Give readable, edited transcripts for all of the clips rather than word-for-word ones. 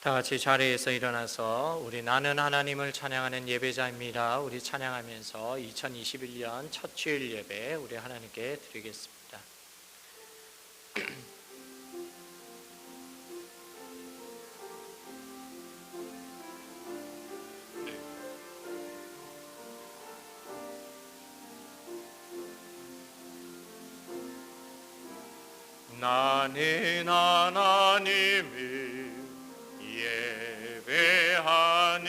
다 같이 자리에서 일어나서 우리 나는 하나님을 찬양하는 예배자입니다. 우리 찬양하면서 2021년 첫 주일 예배 우리 하나님께 드리겠습니다. 나는 하나님을 예배하는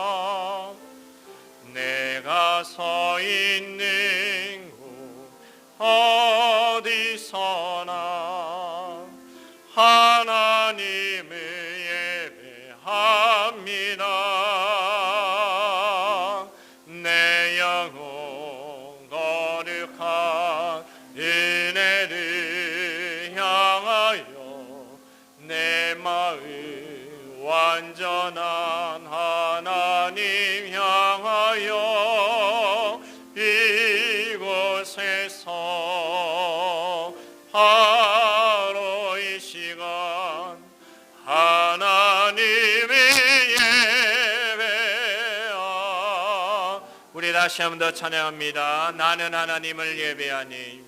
예배자입니다. 내가 서 있는 곳 어디서나 하나님을 예배합니다. 내 영혼 거룩한 은혜를 향하여 내 마음 완전한 하나님 향하여 이곳에서 바로 이 시간 하나님의 예배하. 우리 다시 한 번 더 찬양합니다. 나는 하나님을 예배하니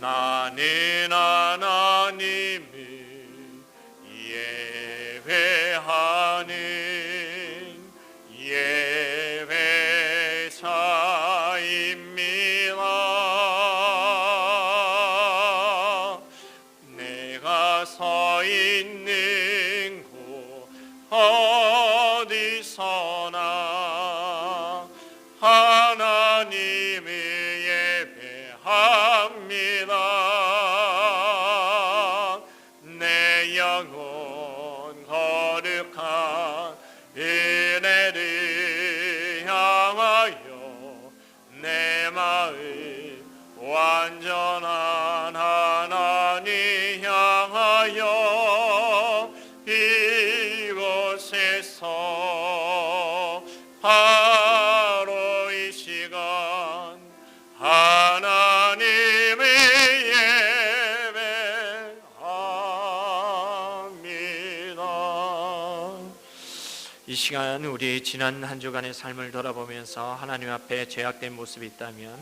나는 하나님을 예배하는 예배자입니다. 내가 서 있는 곳 어디서나 하나님을 예배합니다. 시간 우리 지난 한 주간의 삶을 돌아보면서 하나님 앞에 죄악된 모습이 있다면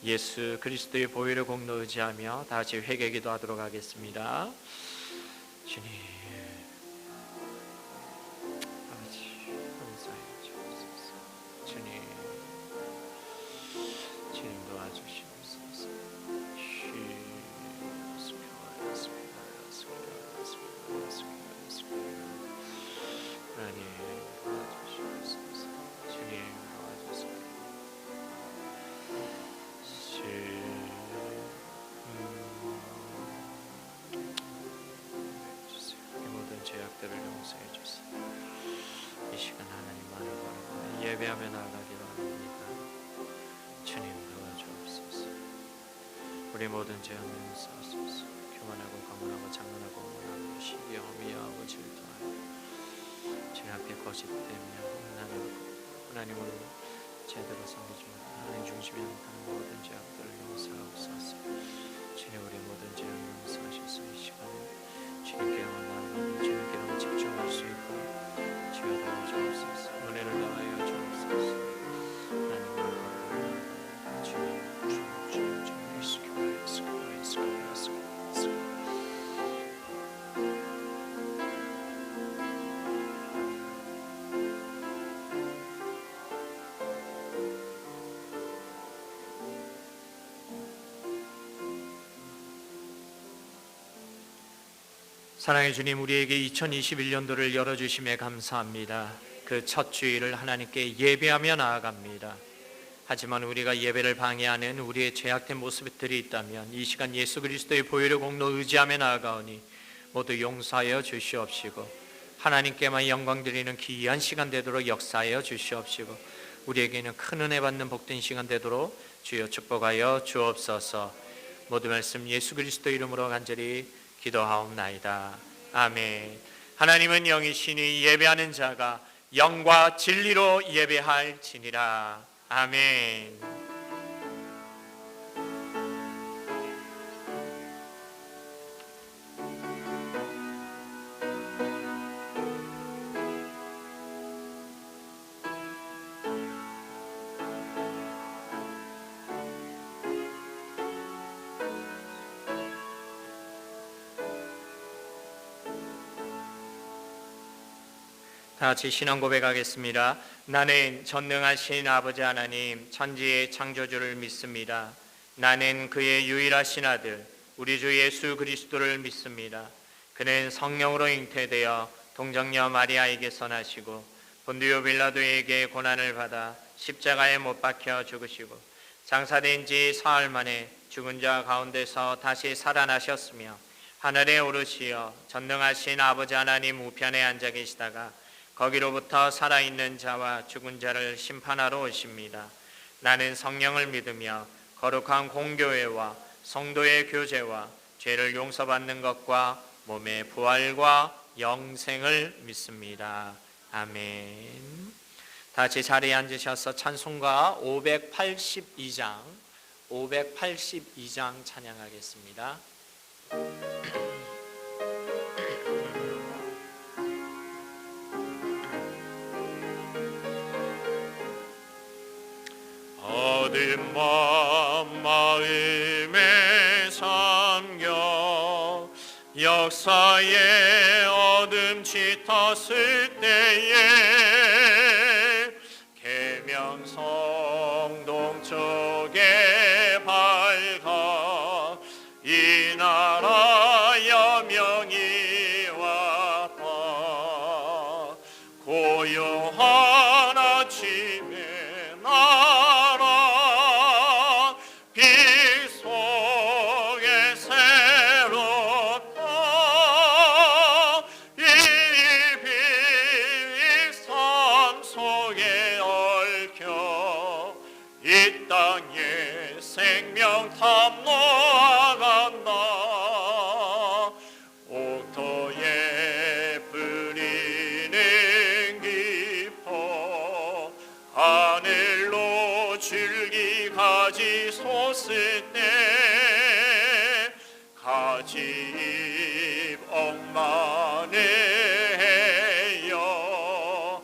예수 그리스도의 보혈의 공로 의지하며 다시 회개 기도하도록 하겠습니다. 주님, 아버지 감사해 주옵소서. 주님 도와주시옵소서. 하나님 도와주시옵소서. 주님 도와주세요. 이 모든 죄악들을 용서해 주세요. 이 시간 하나님만을 바라보며 예배하며 나아가기로 합니다. 주님 도와주옵소서. 우리 모든 죄악 용서하소서. 교만하고 과문하고 장난하고 오만하고 시기하고 미워하고 질투하고 주님 앞에 거짓되며 하나님을 제대로 섬기지 못하는 하나님 중심에 행하는 모든 죄악들을 용서하옵소서. 주님 우리 모든 죄악 용서하셔서 이 시간에 주님께만 나아가고 주님께만 집중할 수 있고 지어다가 주옵소서. 은혜를 더하여 주옵소서. 하나님을 바라보며 주님 예수 사랑의 주님, 우리에게 2021년도를 열어주심에 감사합니다. 그 첫 주일을 하나님께 예배하며 나아갑니다. 하지만 우리가 예배를 방해하는 우리의 죄악된 모습들이 있다면 이 시간 예수 그리스도의 보혈의 공로 의지하며 나아가오니 모두 용서하여 주시옵시고 하나님께만 영광 드리는 귀한 시간 되도록 역사하여 주시옵시고 우리에게는 큰 은혜 받는 복된 시간 되도록 주여 축복하여 주옵소서. 모든 말씀 예수 그리스도 이름으로 간절히 기도하옵나이다. 아멘. 하나님은 영이시니 예배하는 자가 영과 진리로 예배할지니라. 아멘. 다 같이 신앙 고백하겠습니다. 나는 전능하신 아버지 하나님 천지의 창조주를 믿습니다. 나는 그의 유일하신 아들 우리 주 예수 그리스도를 믿습니다. 그는 성령으로 잉태되어 동정녀 마리아에게서 나시고 본디오 빌라도에게 고난을 받아 십자가에 못 박혀 죽으시고 장사된 지 사흘 만에 죽은 자 가운데서 다시 살아나셨으며 하늘에 오르시어 전능하신 아버지 하나님 우편에 앉아 계시다가 거기로부터 살아있는 자와 죽은 자를 심판하러 오십니다. 나는 성령을 믿으며 거룩한 공교회와 성도의 교제와 죄를 용서받는 것과 몸의 부활과 영생을 믿습니다. 아멘. 다 같이 자리에 앉으셔서 찬송가 582장 찬양하겠습니다. 얻은 마음에 삼겨 역사의 어둠 짙었을 때에 계명성 동쪽에 밝아 이 나라 여명이 왔다. 고요한 아침에 생명 탐로아간다. 옥토에 뿌리는 깊어 하늘로 줄기 가지 솟을 때 가지 잎 억만을 해요.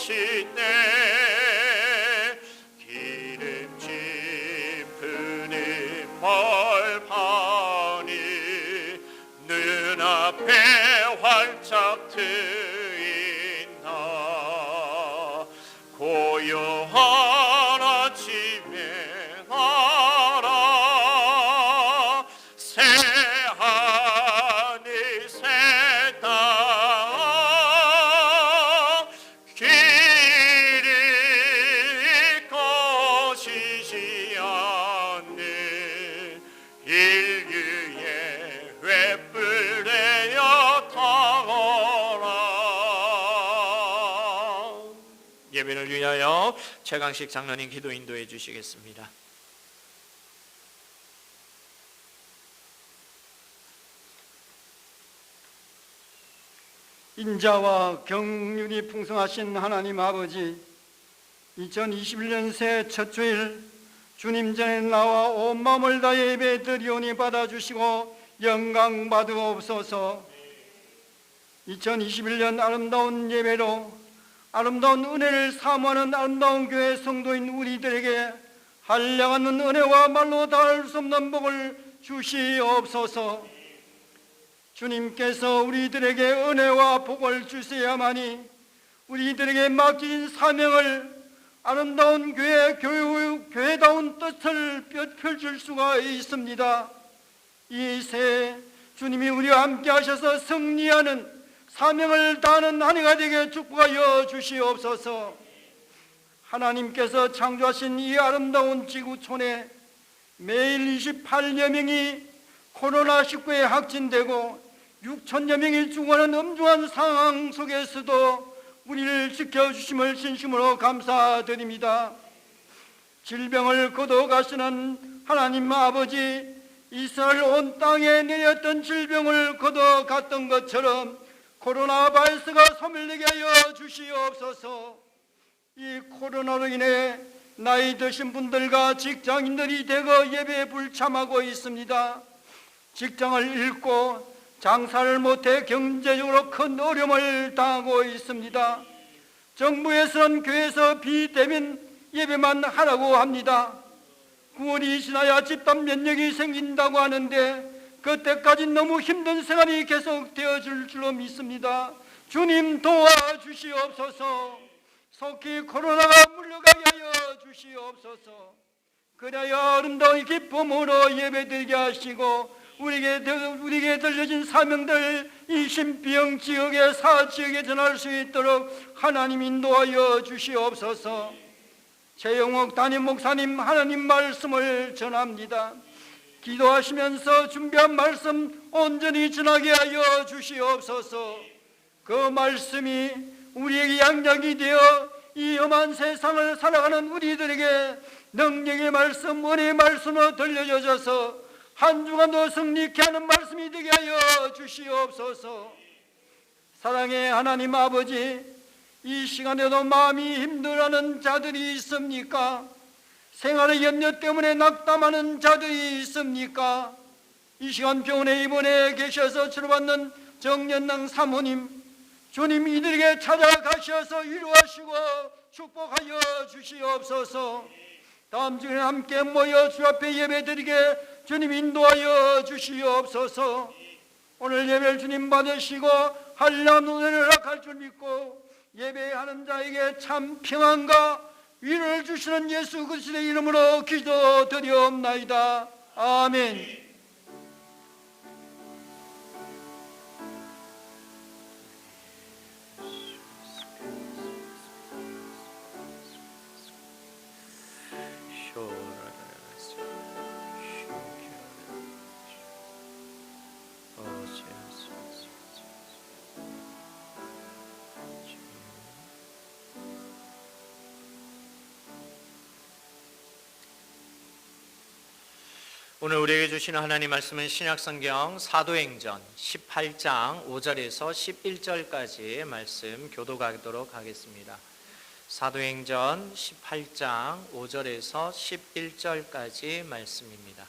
하시네 기름진 푸른 벌판이 눈앞에 활짝 트인다 고요한 아침에 나라 새하늘 새 땅 길이 꺼지지 않는 인류의 횃불 내어 타거라. 예배를 위하여 최강식 장로님 기도 인도해 주시겠습니다. 인자와 경륜이 풍성하신 하나님 아버지, 2021년 새해 첫 주일 주님 전에 나와 온 마음을 다해 예배 드리오니 받아주시고 영광 받으옵소서. 2021년 아름다운 예배로 아름다운 은혜를 사모하는 아름다운 교회 성도인 우리들에게 한량한 은혜와 말로 다할 수 없는 복을 주시옵소서. 주님께서 우리들에게 은혜와 복을 주셔야만이 우리들에게 맡긴 사명을 아름다운 교회다운 뜻을 펼칠 수가 있습니다. 이 새해 주님이 우리와 함께 하셔서 승리하는 사명을 다하는 한 해가 되게 축복하여 주시옵소서. 하나님께서 창조하신 이 아름다운 지구촌에 매일 28여 명이 코로나19에 확진되고 6천여 명이 죽어가는 엄중한 상황 속에서도 우리를 지켜주심을 진심으로 감사드립니다. 질병을 거둬가시는 하나님 아버지, 이스라엘 온 땅에 내렸던 질병을 거둬갔던 것처럼 코로나 바이러스가 소멸되게 하여 주시옵소서. 이 코로나로 인해 나이 드신 분들과 직장인들이 대거 예배에 불참하고 있습니다. 직장을 잃고 장사를 못해 경제적으로 큰 어려움을 당하고 있습니다. 정부에서는 교회에서 비대면 예배만 하라고 합니다. 9월이 지나야 집단 면역이 생긴다고 하는데 그때까지 너무 힘든 생활이 계속되어질 줄로 믿습니다. 주님 도와주시옵소서. 속히 코로나가 물러가게 하여 주시옵소서. 그래야 아름다운 기쁨으로 예배드리게 하시고 우리에게 들려진 사명들 이 신비형 지역의 사지역에 전할 수 있도록 하나님 인도하여 주시옵소서. 최영옥 담임 목사님 하나님 말씀을 전합니다. 기도하시면서 준비한 말씀 온전히 전하게 하여 주시옵소서. 그 말씀이 우리에게 양장이 되어 이 험한 세상을 살아가는 우리들에게 능력의 말씀, 은혜의 말씀으로 들려져서 한 주간도 승리케 하는 말씀이 되게 하여 주시옵소서. 사랑의 하나님 아버지, 이 시간에도 마음이 힘들어하는 자들이 있습니까? 생활의 염려 때문에 낙담하는 자들이 있습니까? 이 시간 병원에 입원해 계셔서 치료받는 정연랑 사모님, 주님 이들에게 찾아가셔서 위로하시고 축복하여 주시옵소서. 다음 주에 함께 모여 주 앞에 예배드리게 주님 인도하여 주시옵소서. 오늘 예배를 주님 받으시고 한량한 은혜를 허락할 줄 믿고 예배하는 자에게 참 평안과 위로를 주시는 예수 그리스도의 이름으로 기도드리옵나이다. 아멘. 오늘 우리에게 주시는 하나님 말씀은 신약성경 사도행전 18장 5절에서 11절까지의 말씀 교독하도록 하겠습니다. 사도행전 18장 5절에서 11절까지 말씀입니다.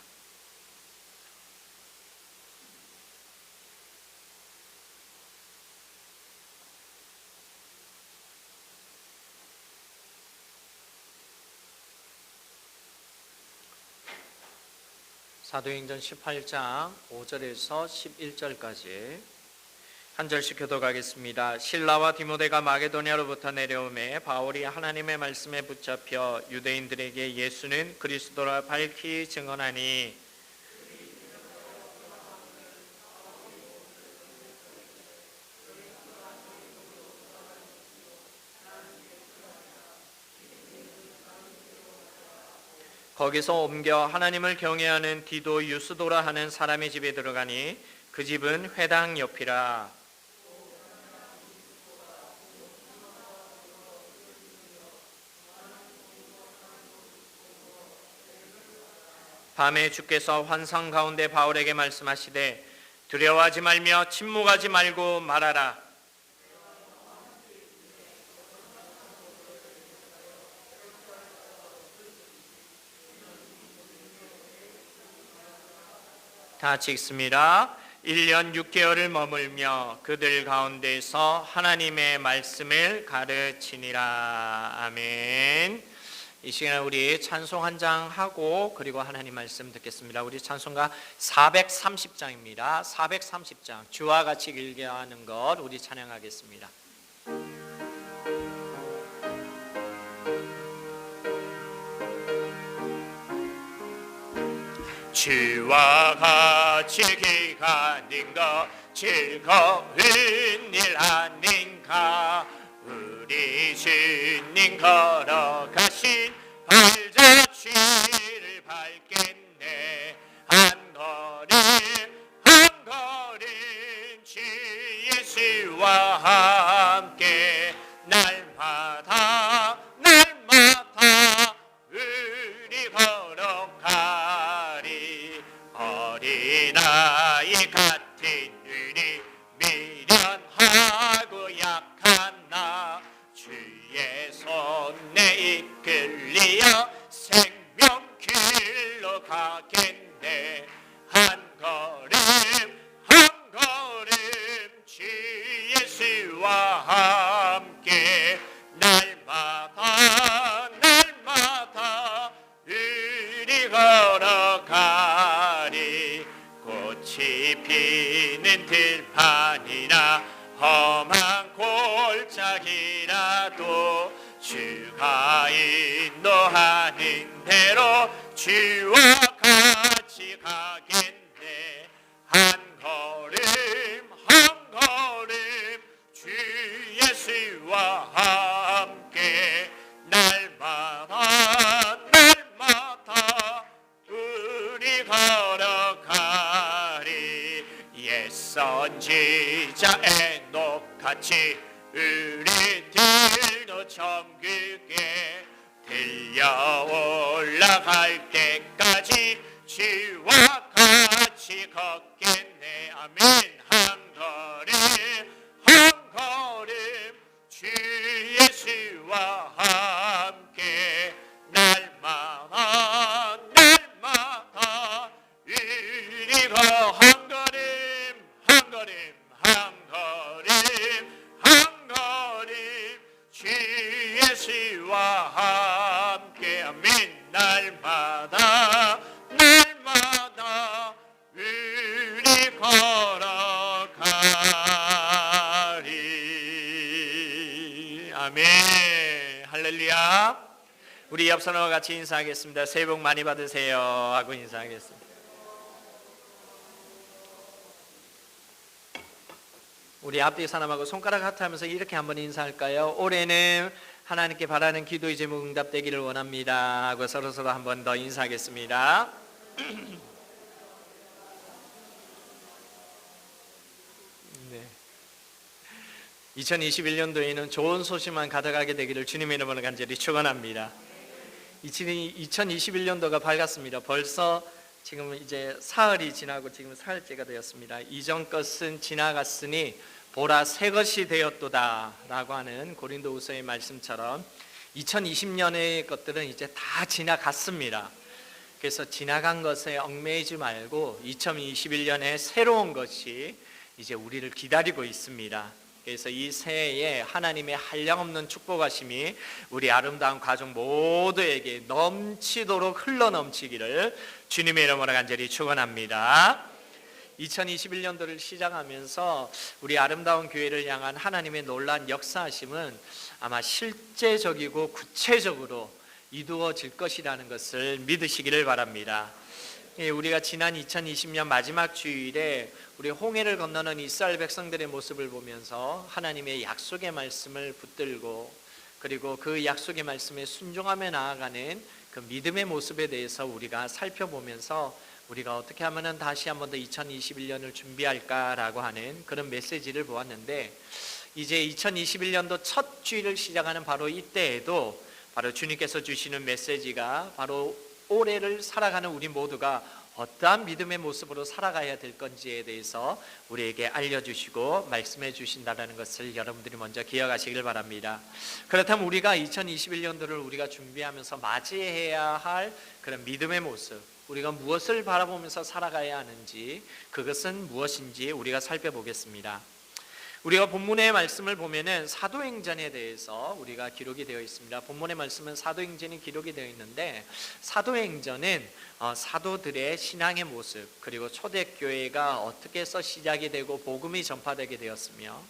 사도행전 18장 5절에서 11절까지 한 절씩 교독하겠습니다. 실라와 디모데가 마게도냐로부터 내려오매 바울이 하나님의 말씀에 붙잡혀 유대인들에게 예수는 그리스도라 밝히 증언하니 거기서 옮겨 하나님을 경외하는 디도 유스도라 하는 사람의 집에 들어가니 그 집은 회당 옆이라. 밤에 주께서 환상 가운데 바울에게 말씀하시되 두려워하지 말며 침묵하지 말고 말하라. 다 같이 읽습니다. 1년 6개월을 머물며 그들 가운데서 하나님의 말씀을 가르치니라. 아멘. 이 시간에 우리 찬송 한 장 하고 그리고 하나님 말씀 듣겠습니다. 우리 찬송가 430장입니다. 430장 주와 같이 길게 하는 것 우리 찬양하겠습니다. 주와 같이 길 가는 것 즐거운 일 아닌가. 우리 주님 걸어가신 발자취를 밟겠네. 한 걸음 한 걸음 주 예수와 함께 날마다 날마다 우리 걸어가리. 어린아이 같은 우리 미련하고 약한 나 주의 손에 이끌리어 생명길로 가겠네. 한 걸음 한 걸음 주 예수와 함께 날마다 날마다 우리 걸어가리. 꽃이 피는 들판이나 험한 골짜기라도 주가 인도하는 대로 주와 같이 가겠네. 한 걸음 한 걸음 주 예수와 함께 날마다 날마다 우리 걸어가리. 옛 선지자 에녹같이 우리들도 정글게 들려 올라갈 때까지 주와 같이 걷겠네. 아멘. 한 걸음 한 걸음 주 예수와 함께 날마다 날마다 우리 한 걸음 한 걸음 한 걸음 한 걸음 주 예수와 함께 아멘. 날마다 날마다 우리 걸어가리. 아멘. 할렐루야. 우리 옆 사람과 같이 인사하겠습니다. 새해 복 많이 받으세요 하고 인사하겠습니다. 우리 앞뒤 사람하고 손가락 하트 하면서 이렇게 한번 인사할까요? 올해는 하나님께 바라는 기도의 제목 응답되기를 원합니다 하고 서로서로 한번 더 인사하겠습니다. 네. 2021년도에는 좋은 소식만 가득하게 되기를 주님의 이름으로 간절히 축원합니다. 2021년도가 밝았습니다. 벌써 지금 이제 사흘이 지나고 지금 사흘째가 되었습니다. 이전 것은 지나갔으니 보라 새 것이 되었도다 라고 하는 고린도후서의 말씀처럼 2020년의 것들은 이제 다 지나갔습니다. 그래서 지나간 것에 얽매이지 말고 2021년에 새로운 것이 이제 우리를 기다리고 있습니다. 그래서 이 새해에 하나님의 한량없는 축복하심이 우리 아름다운 가족 모두에게 넘치도록 흘러넘치기를 주님의 이름으로 간절히 축원합니다. 2021년도를 시작하면서 우리 아름다운 교회를 향한 하나님의 놀라운 역사하심은 아마 실제적이고 구체적으로 이루어질 것이라는 것을 믿으시기를 바랍니다. 우리가 지난 2020년 마지막 주일에 우리 홍해를 건너는 이스라엘 백성들의 모습을 보면서 하나님의 약속의 말씀을 붙들고 그리고 그 약속의 말씀에 순종하며 나아가는 그 믿음의 모습에 대해서 우리가 살펴보면서 우리가 어떻게 하면 다시 한 번 더 2021년을 준비할까라고 하는 그런 메시지를 보았는데, 이제 2021년도 첫 주일을 시작하는 바로 이때에도 바로 주님께서 주시는 메시지가 바로 올해를 살아가는 우리 모두가 어떠한 믿음의 모습으로 살아가야 될 건지에 대해서 우리에게 알려주시고 말씀해 주신다는 것을 여러분들이 먼저 기억하시길 바랍니다. 그렇다면 우리가 2021년도를 우리가 준비하면서 맞이해야 할 그런 믿음의 모습, 우리가 무엇을 바라보면서 살아가야 하는지, 그것은 무엇인지 우리가 살펴보겠습니다. 우리가 본문의 말씀을 보면은 사도행전에 대해서 우리가 기록이 되어 있습니다. 본문의 말씀은 사도행전이 기록이 되어 있는데, 사도행전은 사도들의 신앙의 모습, 그리고 초대교회가 어떻게 해서 시작이 되고 복음이 전파되게 되었으며,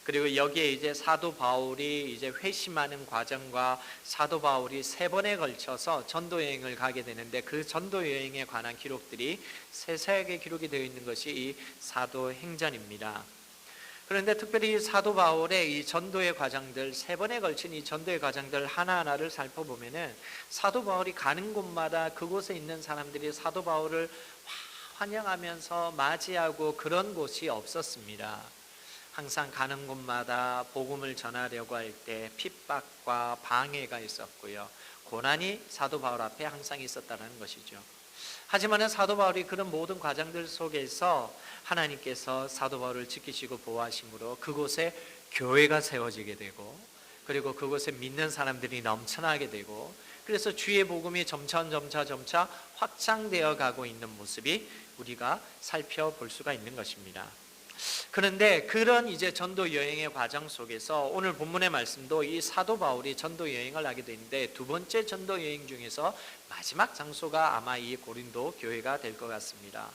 그리고 여기에 이제 사도 바울이 이제 회심하는 과정과 사도 바울이 3번에 걸쳐서 전도 여행을 가게 되는데, 그 전도 여행에 관한 기록들이 세세하게 기록이 되어 있는 것이 이 사도행전입니다. 그런데 특별히 사도 바울의 이 전도의 과정들, 3번에 걸친 이 전도의 과정들 하나하나를 살펴보면은 사도 바울이 가는 곳마다 그곳에 있는 사람들이 사도 바울을 환영하면서 맞이하고 그런 곳이 없었습니다. 항상 가는 곳마다 복음을 전하려고 할 때 핍박과 방해가 있었고요, 고난이 사도 바울 앞에 항상 있었다는 것이죠. 하지만 사도 바울이 그런 모든 과정들 속에서 하나님께서 사도 바울을 지키시고 보호하심으로 그곳에 교회가 세워지게 되고, 그리고 그곳에 믿는 사람들이 넘쳐나게 되고, 그래서 주의 복음이 점차 확장되어 가고 있는 모습이 우리가 살펴볼 수가 있는 것입니다. 그런데 그런 이제 전도 여행의 과정 속에서 오늘 본문의 말씀도 이 사도 바울이 전도 여행을 하게 되는데, 두 번째 전도 여행 중에서 마지막 장소가 아마 이 고린도 교회가 될 것 같습니다.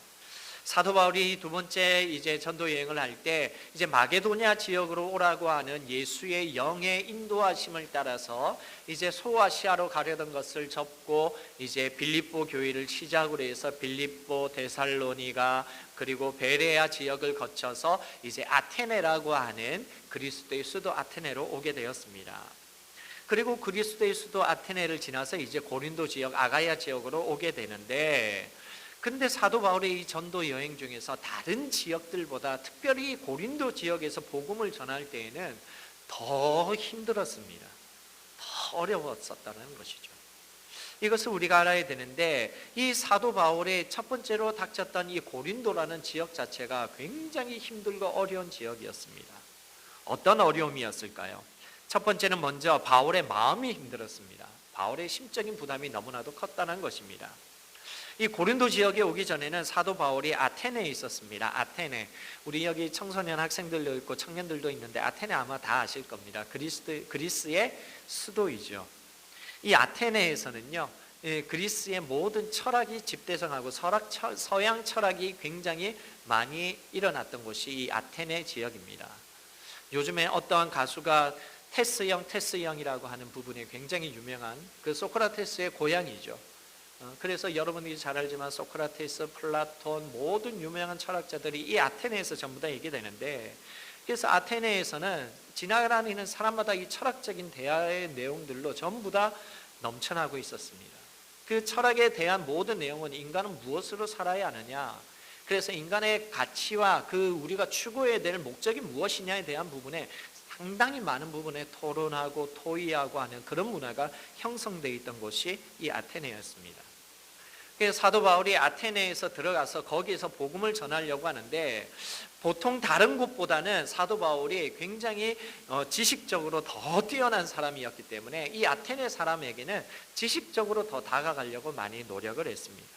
사도 바울이 두 번째 이제 전도 여행을 할 때 이제 마게도냐 지역으로 오라고 하는 예수의 영의 인도하심을 따라서 이제 소아시아로 가려던 것을 접고 이제 빌립보 교회를 시작으로 해서 빌립보, 데살로니가, 그리고 베레아 지역을 거쳐서 이제 아테네라고 하는 그리스도의 수도 아테네로 오게 되었습니다. 그리고 그리스도의 수도 아테네를 지나서 이제 고린도 지역, 아가야 지역으로 오게 되는데, 근데 사도 바울의 이 전도 여행 중에서 다른 지역들보다 특별히 고린도 지역에서 복음을 전할 때에는 더 힘들었습니다. 더 어려웠었다는 것이죠. 이것을 우리가 알아야 되는데, 이 사도 바울의 첫 번째로 닥쳤던 이 고린도라는 지역 자체가 굉장히 힘들고 어려운 지역이었습니다. 어떤 어려움이었을까요? 첫 번째는 먼저 바울의 마음이 힘들었습니다. 바울의 심적인 부담이 너무나도 컸다는 것입니다. 이 고린도 지역에 오기 전에는 사도 바울이 아테네에 있었습니다. 아테네, 우리 여기 청소년 학생들도 있고 청년들도 있는데 아테네 아마 다 아실 겁니다. 그리스의 수도이죠. 이 아테네에서는요, 그리스의 모든 철학이 집대성하고 서양 철학이 굉장히 많이 일어났던 곳이 이 아테네 지역입니다. 요즘에 어떠한 가수가 테스형이라고 하는 부분이 굉장히 유명한 그 소크라테스의 고향이죠. 그래서 여러분들이 잘 알지만 소크라테스, 플라톤, 모든 유명한 철학자들이 이 아테네에서 전부 다 얘기되는데, 그래서 아테네에서는 지나가는 사람마다 이 철학적인 대화의 내용들로 전부 다 넘쳐나고 있었습니다. 그 철학에 대한 모든 내용은 인간은 무엇으로 살아야 하느냐, 그래서 인간의 가치와 그 우리가 추구해야 될 목적이 무엇이냐에 대한 부분에 상당히 많은 부분에 토론하고 토의하고 하는 그런 문화가 형성되어 있던 곳이 이 아테네였습니다. 그래서 사도 바울이 아테네에서 들어가서 거기에서 복음을 전하려고 하는데, 보통 다른 곳보다는 사도 바울이 굉장히 지식적으로 더 뛰어난 사람이었기 때문에 이 아테네 사람에게는 지식적으로 더 다가가려고 많이 노력을 했습니다.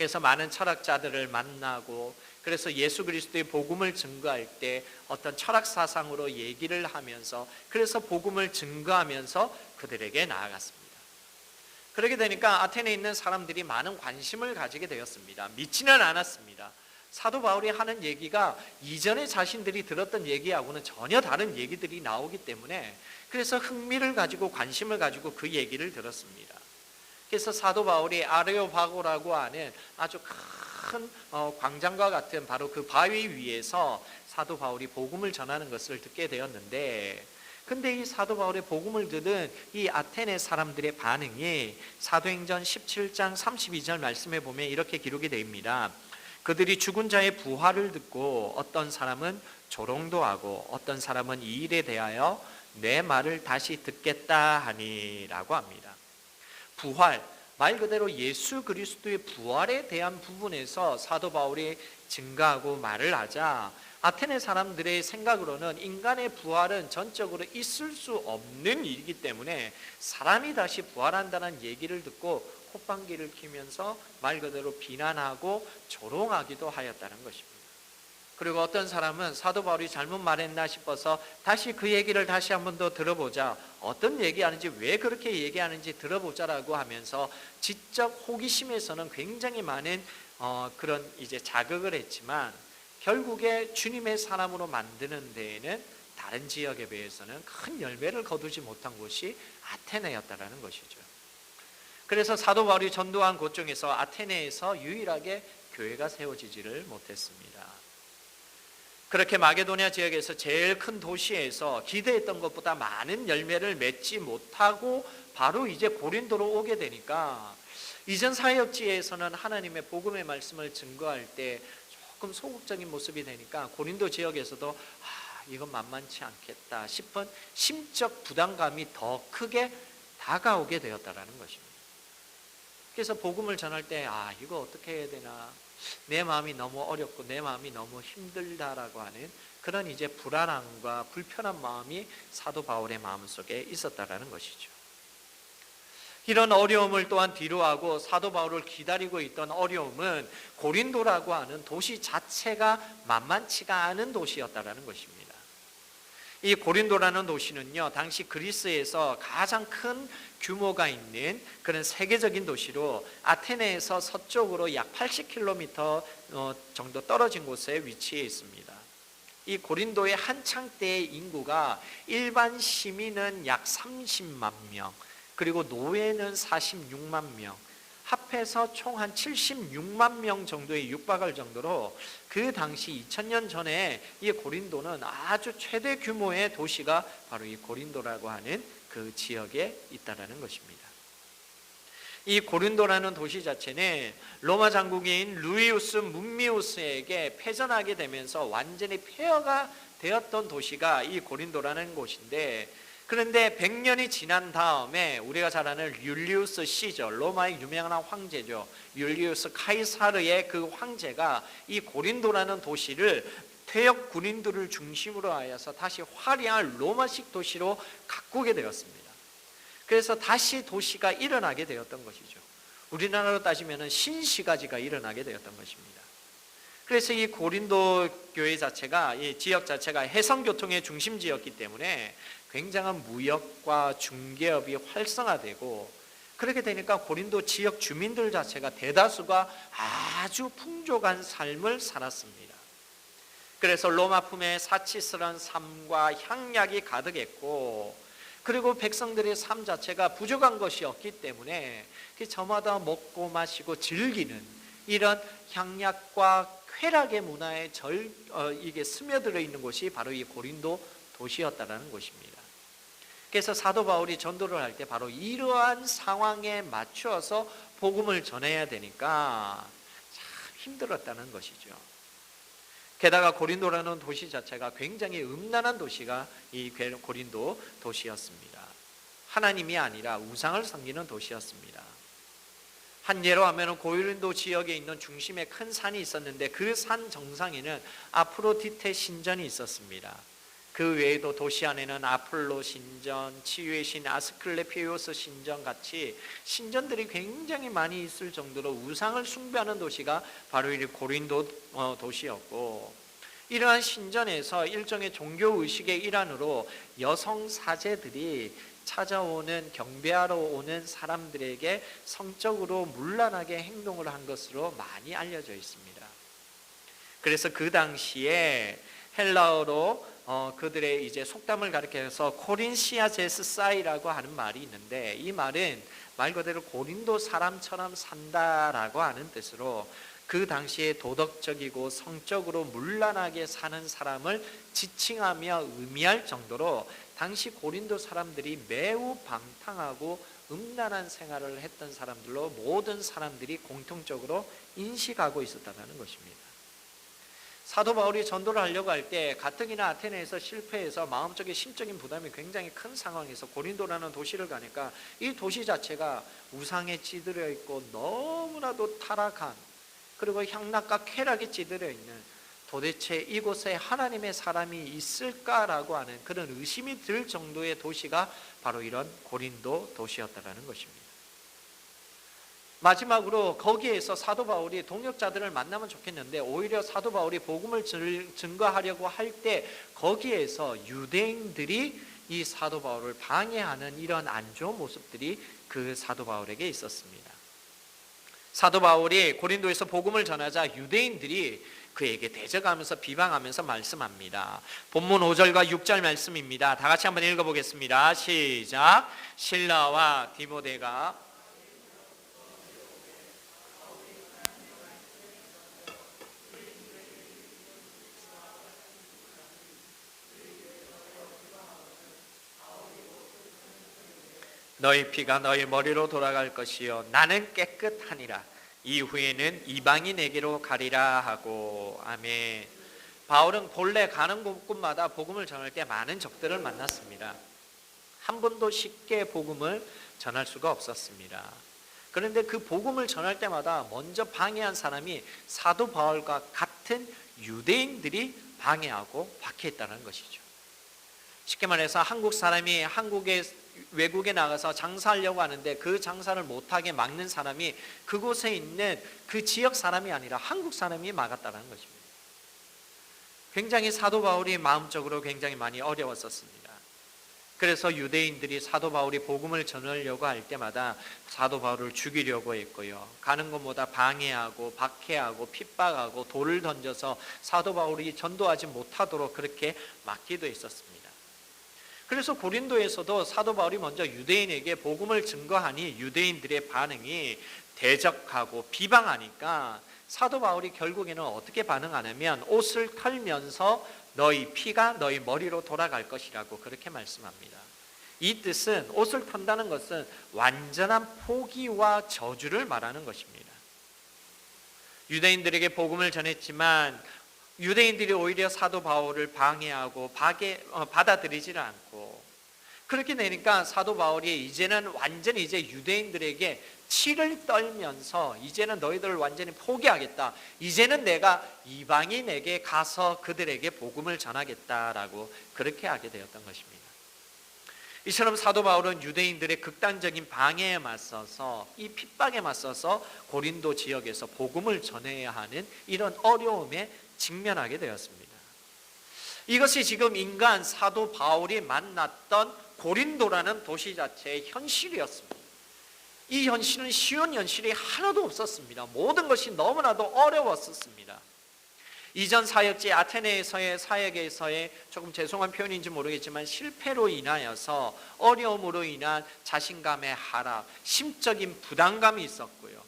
그래서 많은 철학자들을 만나고, 그래서 예수 그리스도의 복음을 증거할 때 어떤 철학 사상으로 얘기를 하면서, 그래서 복음을 증거하면서 그들에게 나아갔습니다. 그렇게 되니까 아테네에 있는 사람들이 많은 관심을 가지게 되었습니다. 믿지는 않았습니다. 사도 바울이 하는 얘기가 이전에 자신들이 들었던 얘기하고는 전혀 다른 얘기들이 나오기 때문에, 그래서 흥미를 가지고 관심을 가지고 그 얘기를 들었습니다. 그래서 사도 바울이 아레오바고라고 하는 아주 큰 광장과 같은 바로 그 바위 위에서 사도 바울이 복음을 전하는 것을 듣게 되었는데, 근데 이 사도 바울의 복음을 듣은 이 아테네 사람들의 반응이 사도행전 17장 32절 말씀에 보면 이렇게 기록이 됩니다. 그들이 죽은 자의 부활을 듣고 어떤 사람은 조롱도 하고 어떤 사람은 이 일에 대하여 내 말을 다시 듣겠다 하니라고 합니다. 부활, 말 그대로 예수 그리스도의 부활에 대한 부분에서 사도 바울이 증거하고 말을 하자, 아테네 사람들의 생각으로는 인간의 부활은 전적으로 있을 수 없는 일이기 때문에 사람이 다시 부활한다는 얘기를 듣고 콧방귀를 뀌면서 말 그대로 비난하고 조롱하기도 하였다는 것입니다. 그리고 어떤 사람은 사도 바울이 잘못 말했나 싶어서 다시 그 얘기를 다시 한 번 더 들어보자, 어떤 얘기하는지 왜 그렇게 얘기하는지 들어보자라고 하면서 지적 호기심에서는 굉장히 많은 그런 이제 자극을 했지만, 결국에 주님의 사람으로 만드는 데에는 다른 지역에 비해서는 큰 열매를 거두지 못한 곳이 아테네였다라는 것이죠. 그래서 사도 바울이 전도한 곳 중에서 아테네에서 유일하게 교회가 세워지지를 못했습니다. 그렇게 마게도니아 지역에서 제일 큰 도시에서 기대했던 것보다 많은 열매를 맺지 못하고 바로 이제 고린도로 오게 되니까, 이전 사역지에서는 하나님의 복음의 말씀을 증거할 때 조금 소극적인 모습이 되니까 고린도 지역에서도 이건 만만치 않겠다 싶은 심적 부담감이 더 크게 다가오게 되었다라는 것입니다. 그래서 복음을 전할 때 이거 어떻게 해야 되나, 내 마음이 너무 어렵고 내 마음이 너무 힘들다라고 하는 그런 이제 불안함과 불편한 마음이 사도 바울의 마음속에 있었다라는 것이죠. 이런 어려움을 또한 뒤로하고 사도 바울을 기다리고 있던 어려움은 고린도라고 하는 도시 자체가 만만치가 않은 도시였다라는 것입니다. 이 고린도라는 도시는요, 당시 그리스에서 가장 큰 규모가 있는 그런 세계적인 도시로 아테네에서 서쪽으로 약 80km 정도 떨어진 곳에 위치해 있습니다. 이 고린도의 한창 때의 인구가 일반 시민은 약 30만 명, 그리고 노예는 46만 명, 합해서 총 한 76만 명 정도에 육박할 정도로 그 당시 2000년 전에 이 고린도는 아주 최대 규모의 도시가 바로 이 고린도라고 하는 그 지역에 있다라는 것입니다. 이 고린도라는 도시 자체는 로마 장국인 루이우스 문미우스에게 패전하게 되면서 완전히 폐허가 되었던 도시가 이 고린도라는 곳인데, 그런데 100년이 지난 다음에 우리가 잘 아는 율리우스 시저, 로마의 유명한 황제죠. 율리우스 카이사르의 그 황제가 이 고린도라는 도시를 퇴역 군인들을 중심으로 하여서 다시 화려한 로마식 도시로 가꾸게 되었습니다. 그래서 다시 도시가 일어나게 되었던 것이죠. 우리나라로 따지면 신시가지가 일어나게 되었던 것입니다. 그래서 이 고린도 교회 자체가, 이 지역 자체가 해상교통의 중심지였기 때문에 굉장한 무역과 중개업이 활성화되고, 그렇게 되니까 고린도 지역 주민들 자체가 대다수가 아주 풍족한 삶을 살았습니다. 그래서 로마 품에 사치스러운 삶과 향락이 가득했고, 그리고 백성들의 삶 자체가 부족한 것이 없기 때문에 저마다 먹고 마시고 즐기는 이런 향락과 쾌락의 문화에 이게 스며들어 있는 곳이 바로 이 고린도 도시였다라는 것입니다. 그래서 사도 바울이 전도를 할 때 바로 이러한 상황에 맞추어서 복음을 전해야 되니까 참 힘들었다는 것이죠. 게다가 고린도라는 도시 자체가 굉장히 음란한 도시가 이 고린도 도시였습니다. 하나님이 아니라 우상을 섬기는 도시였습니다. 한 예로 하면 고린도 지역에 있는 중심에 큰 산이 있었는데 그 산 정상에는 아프로디테 신전이 있었습니다. 그 외에도 도시 안에는 아폴로 신전, 치유의 신 아스클레피오스 신전 같이 신전들이 굉장히 많이 있을 정도로 우상을 숭배하는 도시가 바로 이 고린도 도시였고, 이러한 신전에서 일종의 종교 의식의 일환으로 여성 사제들이 찾아오는, 경배하러 오는 사람들에게 성적으로 문란하게 행동을 한 것으로 많이 알려져 있습니다. 그래서 그 당시에 헬라어로 그들의 이제 속담을 가리켜서 코린시아제스사이라고 하는 말이 있는데, 이 말은 말 그대로 고린도 사람처럼 산다라고 하는 뜻으로 그 당시에 도덕적이고 성적으로 문란하게 사는 사람을 지칭하며 의미할 정도로 당시 고린도 사람들이 매우 방탕하고 음란한 생활을 했던 사람들로 모든 사람들이 공통적으로 인식하고 있었다는 것입니다. 사도 바울이 전도를 하려고 할 때 가뜩이나 아테네에서 실패해서 마음적인 심적인 부담이 굉장히 큰 상황에서 고린도라는 도시를 가니까 이 도시 자체가 우상에 찌들어 있고 너무나도 타락한, 그리고 향락과 쾌락에 찌들어 있는, 도대체 이곳에 하나님의 사람이 있을까라고 하는 그런 의심이 들 정도의 도시가 바로 이런 고린도 도시였다는 것입니다. 마지막으로 거기에서 사도 바울이 동역자들을 만나면 좋겠는데, 오히려 사도 바울이 복음을 증거하려고 할 때 거기에서 유대인들이 이 사도 바울을 방해하는 이런 안 좋은 모습들이 그 사도 바울에게 있었습니다. 사도 바울이 고린도에서 복음을 전하자 유대인들이 그에게 대적하면서 비방하면서 말씀합니다. 본문 5절과 6절 말씀입니다. 다 같이 한번 읽어보겠습니다. 시작. 실라와 디모데가 너희 피가 너희 머리로 돌아갈 것이요 나는 깨끗하니라. 이후에는 이방인에게로 가리라 하고. 아멘. 바울은 본래 가는 곳마다 복음을 전할 때 많은 적들을 만났습니다. 한 번도 쉽게 복음을 전할 수가 없었습니다. 그런데 그 복음을 전할 때마다 먼저 방해한 사람이 사도 바울과 같은 유대인들이 방해하고 박해했다는 것이죠. 쉽게 말해서 한국 사람이 외국에 나가서 장사하려고 하는데 그 장사를 못하게 막는 사람이 그곳에 있는 그 지역 사람이 아니라 한국 사람이 막았다는 것입니다. 굉장히 사도 바울이 마음적으로 굉장히 많이 어려웠었습니다. 그래서 유대인들이 사도 바울이 복음을 전하려고 할 때마다 사도 바울을 죽이려고 했고요, 가는 곳마다 방해하고 박해하고 핍박하고 돌을 던져서 사도 바울이 전도하지 못하도록 그렇게 막기도 했었습니다. 그래서 고린도에서도 사도 바울이 먼저 유대인에게 복음을 증거하니 유대인들의 반응이 대적하고 비방하니까 사도 바울이 결국에는 어떻게 반응하냐면 옷을 털면서 너희 피가 너희 머리로 돌아갈 것이라고 그렇게 말씀합니다. 이 뜻은, 옷을 턴다는 것은 완전한 포기와 저주를 말하는 것입니다. 유대인들에게 복음을 전했지만 유대인들이 오히려 사도 바울을 방해하고 받아들이지를 않고, 그렇게 되니까 사도 바울이 이제는 완전히 이제 유대인들에게 치를 떨면서 이제는 너희들을 완전히 포기하겠다, 이제는 내가 이방인에게 가서 그들에게 복음을 전하겠다라고 그렇게 하게 되었던 것입니다. 이처럼 사도 바울은 유대인들의 극단적인 방해에 맞서서, 이 핍박에 맞서서 고린도 지역에서 복음을 전해야 하는 이런 어려움에 직면하게 되었습니다. 이것이 지금 인간 사도 바울이 만났던 고린도라는 도시 자체의 현실이었습니다. 이 현실은 쉬운 현실이 하나도 없었습니다. 모든 것이 너무나도 어려웠었습니다. 이전 사역지 아테네에서의 사역에서의, 조금 죄송한 표현인지 모르겠지만 실패로 인하여서 어려움으로 인한 자신감의 하락, 심적인 부담감이 있었고요,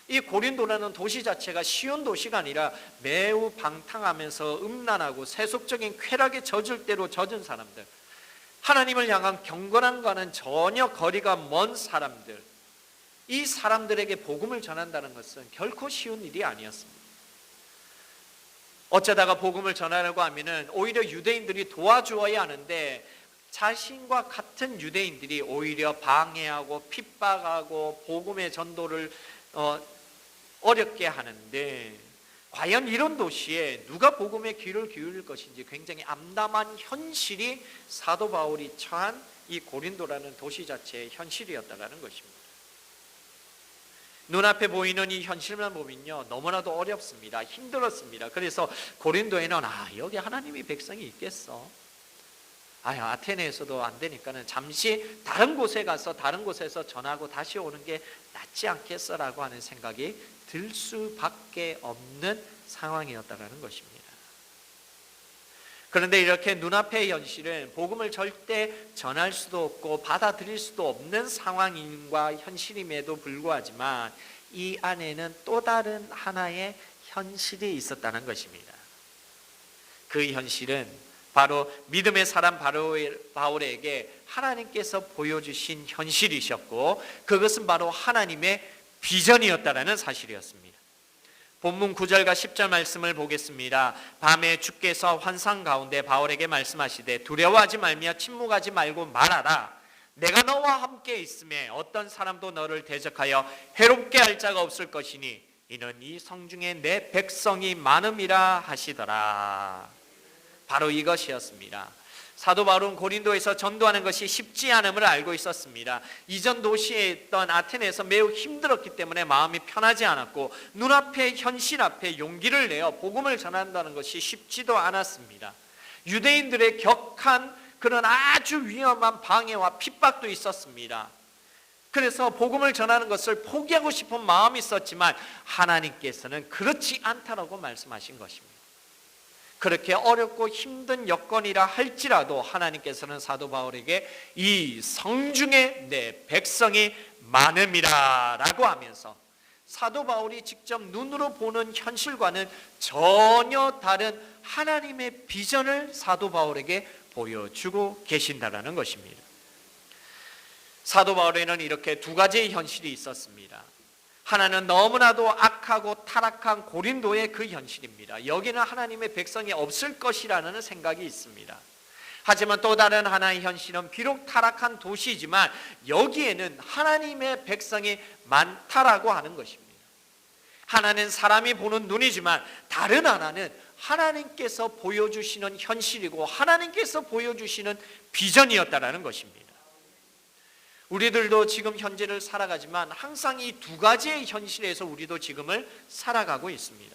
이 고린도라는 도시 자체가 쉬운 도시가 아니라 매우 방탕하면서 음란하고 세속적인 쾌락에 젖을 대로 젖은 사람들, 하나님을 향한 경건함과는 전혀 거리가 먼 사람들, 이 사람들에게 복음을 전한다는 것은 결코 쉬운 일이 아니었습니다. 어쩌다가 복음을 전하려고 하면은 오히려 유대인들이 도와주어야 하는데 자신과 같은 유대인들이 오히려 방해하고 핍박하고 복음의 전도를 어렵게 하는데, 과연 이런 도시에 누가 복음의 귀를 기울일 것인지 굉장히 암담한 현실이 사도 바울이 처한 이 고린도라는 도시 자체의 현실이었다는 것입니다. 눈앞에 보이는 이 현실만 보면요, 너무나도 어렵습니다. 힘들었습니다. 그래서 고린도에는 여기 하나님의 백성이 있겠어? 아테네에서도 안 되니까는 잠시 다른 곳에 가서 다른 곳에서 전하고 다시 오는 게 낫지 않겠어라고 하는 생각이 들 수밖에 없는 상황이었다는 것입니다. 그런데 이렇게 눈앞의 현실은 복음을 절대 전할 수도 없고 받아들일 수도 없는 상황인과 현실임에도 불구하지만 이 안에는 또 다른 하나의 현실이 있었다는 것입니다. 그 현실은 바로 믿음의 사람 바울에게 하나님께서 보여주신 현실이셨고 그것은 바로 하나님의 비전이었다는 사실이었습니다. 본문 9절과 10절 말씀을 보겠습니다. 밤에 주께서 환상 가운데 바울에게 말씀하시되 두려워하지 말며 침묵하지 말고 말하라. 내가 너와 함께 있음에 어떤 사람도 너를 대적하여 해롭게 할 자가 없을 것이니 이는 이 성중에 내 백성이 많음이라 하시더라. 바로 이것이었습니다. 사도 바울은 고린도에서 전도하는 것이 쉽지 않음을 알고 있었습니다. 이전 도시에 있던 아테네에서 매우 힘들었기 때문에 마음이 편하지 않았고 눈앞의 현실 앞에 용기를 내어 복음을 전한다는 것이 쉽지도 않았습니다. 유대인들의 격한 그런 아주 위험한 방해와 핍박도 있었습니다. 그래서 복음을 전하는 것을 포기하고 싶은 마음이 있었지만 하나님께서는 그렇지 않다라고 말씀하신 것입니다. 그렇게 어렵고 힘든 여건이라 할지라도 하나님께서는 사도 바울에게 이 성중에 내 백성이 많음이라 라고 하면서 사도 바울이 직접 눈으로 보는 현실과는 전혀 다른 하나님의 비전을 사도 바울에게 보여주고 계신다라는 것입니다. 사도 바울에는 이렇게 두 가지의 현실이 있었습니다. 하나는 너무나도 악하고 타락한 고린도의 그 현실입니다. 여기는 하나님의 백성이 없을 것이라는 생각이 있습니다. 하지만 또 다른 하나의 현실은 비록 타락한 도시지만 여기에는 하나님의 백성이 많다라고 하는 것입니다. 하나는 사람이 보는 눈이지만 다른 하나는 하나님께서 보여주시는 현실이고 하나님께서 보여주시는 비전이었다라는 것입니다. 우리들도 지금 현재를 살아가지만 항상 이 두 가지의 현실에서 우리도 지금을 살아가고 있습니다.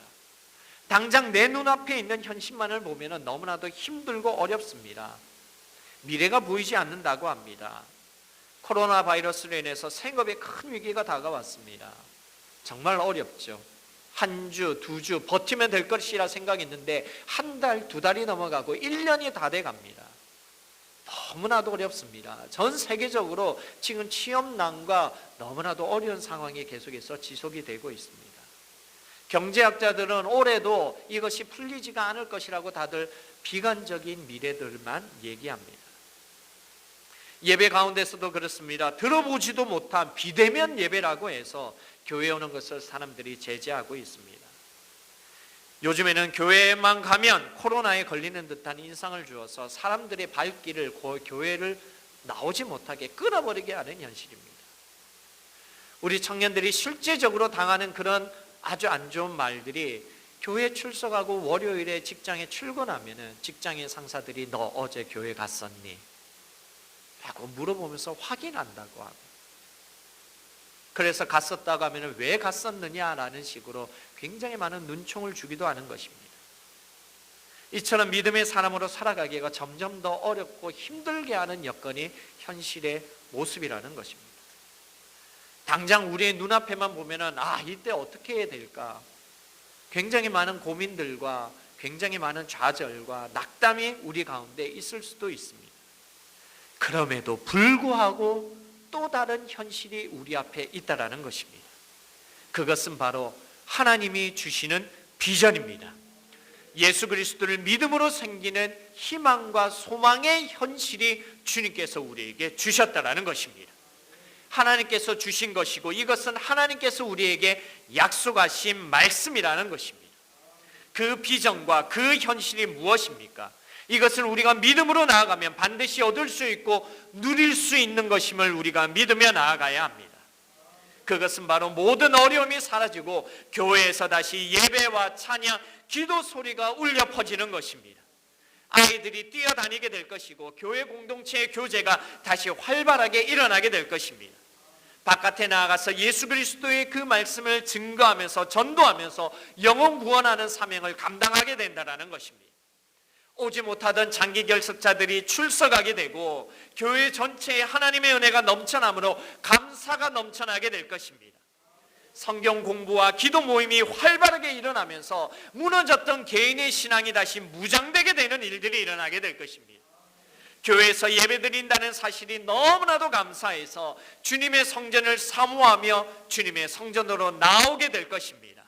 당장 내 눈앞에 있는 현실만을 보면 너무나도 힘들고 어렵습니다. 미래가 보이지 않는다고 합니다. 코로나 바이러스로 인해서 생업에 큰 위기가 다가왔습니다. 정말 어렵죠. 한 주, 두 주 버티면 될 것이라 생각했는데 한 달, 두 달이 넘어가고 1년이 다 돼갑니다. 너무나도 어렵습니다. 전 세계적으로 지금 취업난과 너무나도 어려운 상황이 계속해서 지속이 되고 있습니다. 경제학자들은 올해도 이것이 풀리지가 않을 것이라고 다들 비관적인 미래들만 얘기합니다. 예배 가운데서도 그렇습니다. 들어보지도 못한 비대면 예배라고 해서 교회에 오는 것을 사람들이 제재하고 있습니다. 요즘에는 교회에만 가면 코로나에 걸리는 듯한 인상을 주어서 사람들의 발길을 교회를 나오지 못하게 끊어버리게 하는 현실입니다. 우리 청년들이 실제적으로 당하는 그런 아주 안 좋은 말들이 교회 출석하고 월요일에 직장에 출근하면 직장의 상사들이 너 어제 교회 갔었니? 라고 물어보면서 확인한다고 하고, 그래서 갔었다고 하면 왜 갔었느냐라는 식으로 굉장히 많은 눈총을 주기도 하는 것입니다. 이처럼 믿음의 사람으로 살아가기가 점점 더 어렵고 힘들게 하는 여건이 현실의 모습이라는 것입니다. 당장 우리의 눈앞에만 보면은 이때 어떻게 해야 될까? 굉장히 많은 고민들과 굉장히 많은 좌절과 낙담이 우리 가운데 있을 수도 있습니다. 그럼에도 불구하고 또 다른 현실이 우리 앞에 있다라는 것입니다. 그것은 바로 하나님이 주시는 비전입니다. 예수 그리스도를 믿음으로 생기는 희망과 소망의 현실이 주님께서 우리에게 주셨다라는 것입니다. 하나님께서 주신 것이고 이것은 하나님께서 우리에게 약속하신 말씀이라는 것입니다. 그 비전과 그 현실이 무엇입니까? 이것을 우리가 믿음으로 나아가면 반드시 얻을 수 있고 누릴 수 있는 것임을 우리가 믿으며 나아가야 합니다. 그것은 바로 모든 어려움이 사라지고 교회에서 다시 예배와 찬양, 기도 소리가 울려 퍼지는 것입니다. 아이들이 뛰어다니게 될 것이고 교회 공동체의 교제가 다시 활발하게 일어나게 될 것입니다. 바깥에 나아가서 예수 그리스도의 그 말씀을 증거하면서 전도하면서 영혼 구원하는 사명을 감당하게 된다는 것입니다. 오지 못하던 장기 결석자들이 출석하게 되고 교회 전체에 하나님의 은혜가 넘쳐나므로 감사가 넘쳐나게 될 것입니다. 성경 공부와 기도 모임이 활발하게 일어나면서 무너졌던 개인의 신앙이 다시 무장되게 되는 일들이 일어나게 될 것입니다. 교회에서 예배드린다는 사실이 너무나도 감사해서 주님의 성전을 사모하며 주님의 성전으로 나오게 될 것입니다.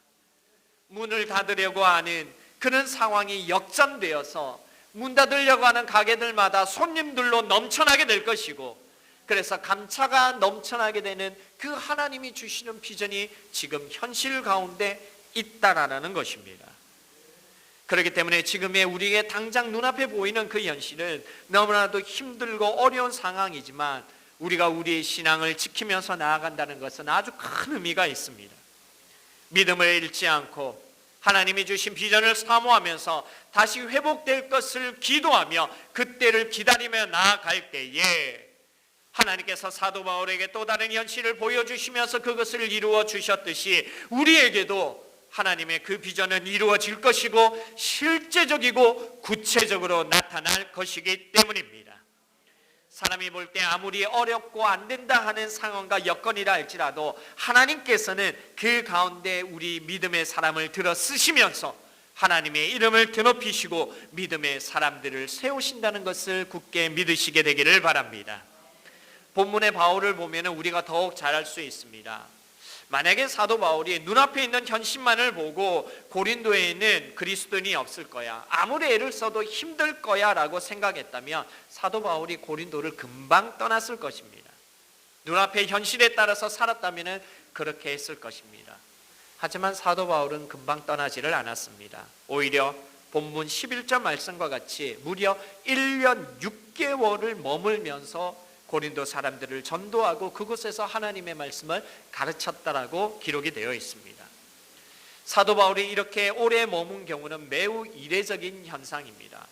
문을 닫으려고 하는 그런 상황이 역전되어서 문 닫으려고 하는 가게들마다 손님들로 넘쳐나게 될 것이고, 그래서 감차가 넘쳐나게 되는 그 하나님이 주시는 비전이 지금 현실 가운데 있다라는 것입니다. 그렇기 때문에 지금의 우리에게 당장 눈앞에 보이는 그 현실은 너무나도 힘들고 어려운 상황이지만 우리가 우리의 신앙을 지키면서 나아간다는 것은 아주 큰 의미가 있습니다. 믿음을 잃지 않고 하나님이 주신 비전을 사모하면서 다시 회복될 것을 기도하며 그때를 기다리며 나아갈 때에 하나님께서 사도 바울에게 또 다른 현실을 보여주시면서 그것을 이루어 주셨듯이 우리에게도 하나님의 그 비전은 이루어질 것이고 실제적이고 구체적으로 나타날 것이기 때문입니다. 사람이 볼 때 아무리 어렵고 안 된다 하는 상황과 여건이라 할지라도 하나님께서는 그 가운데 우리 믿음의 사람을 들어 쓰시면서 하나님의 이름을 드높이시고 믿음의 사람들을 세우신다는 것을 굳게 믿으시게 되기를 바랍니다. 본문의 바울을 보면 우리가 더욱 잘 알 수 있습니다. 만약에 사도 바울이 눈앞에 있는 현실만을 보고 고린도에는 그리스도인이 없을 거야, 아무리 애를 써도 힘들 거야 라고 생각했다면 사도 바울이 고린도를 금방 떠났을 것입니다. 눈앞의 현실에 따라서 살았다면 그렇게 했을 것입니다. 하지만 사도 바울은 금방 떠나지를 않았습니다. 오히려 본문 11절 말씀과 같이 무려 1년 6개월을 머물면서 고린도 사람들을 전도하고 그곳에서 하나님의 말씀을 가르쳤다라고 기록이 되어 있습니다. 사도 바울이 이렇게 오래 머문 경우는 매우 이례적인 현상입니다.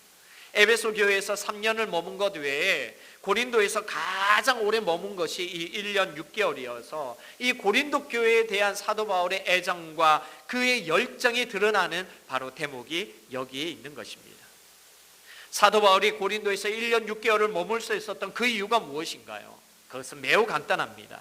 에베소 교회에서 3년을 머문 것 외에 고린도에서 가장 오래 머문 것이 이 1년 6개월이어서 이 고린도 교회에 대한 사도 바울의 애정과 그의 열정이 드러나는 바로 대목이 여기에 있는 것입니다. 사도 바울이 고린도에서 1년 6개월을 머물 수 있었던 그 이유가 무엇인가요? 그것은 매우 간단합니다.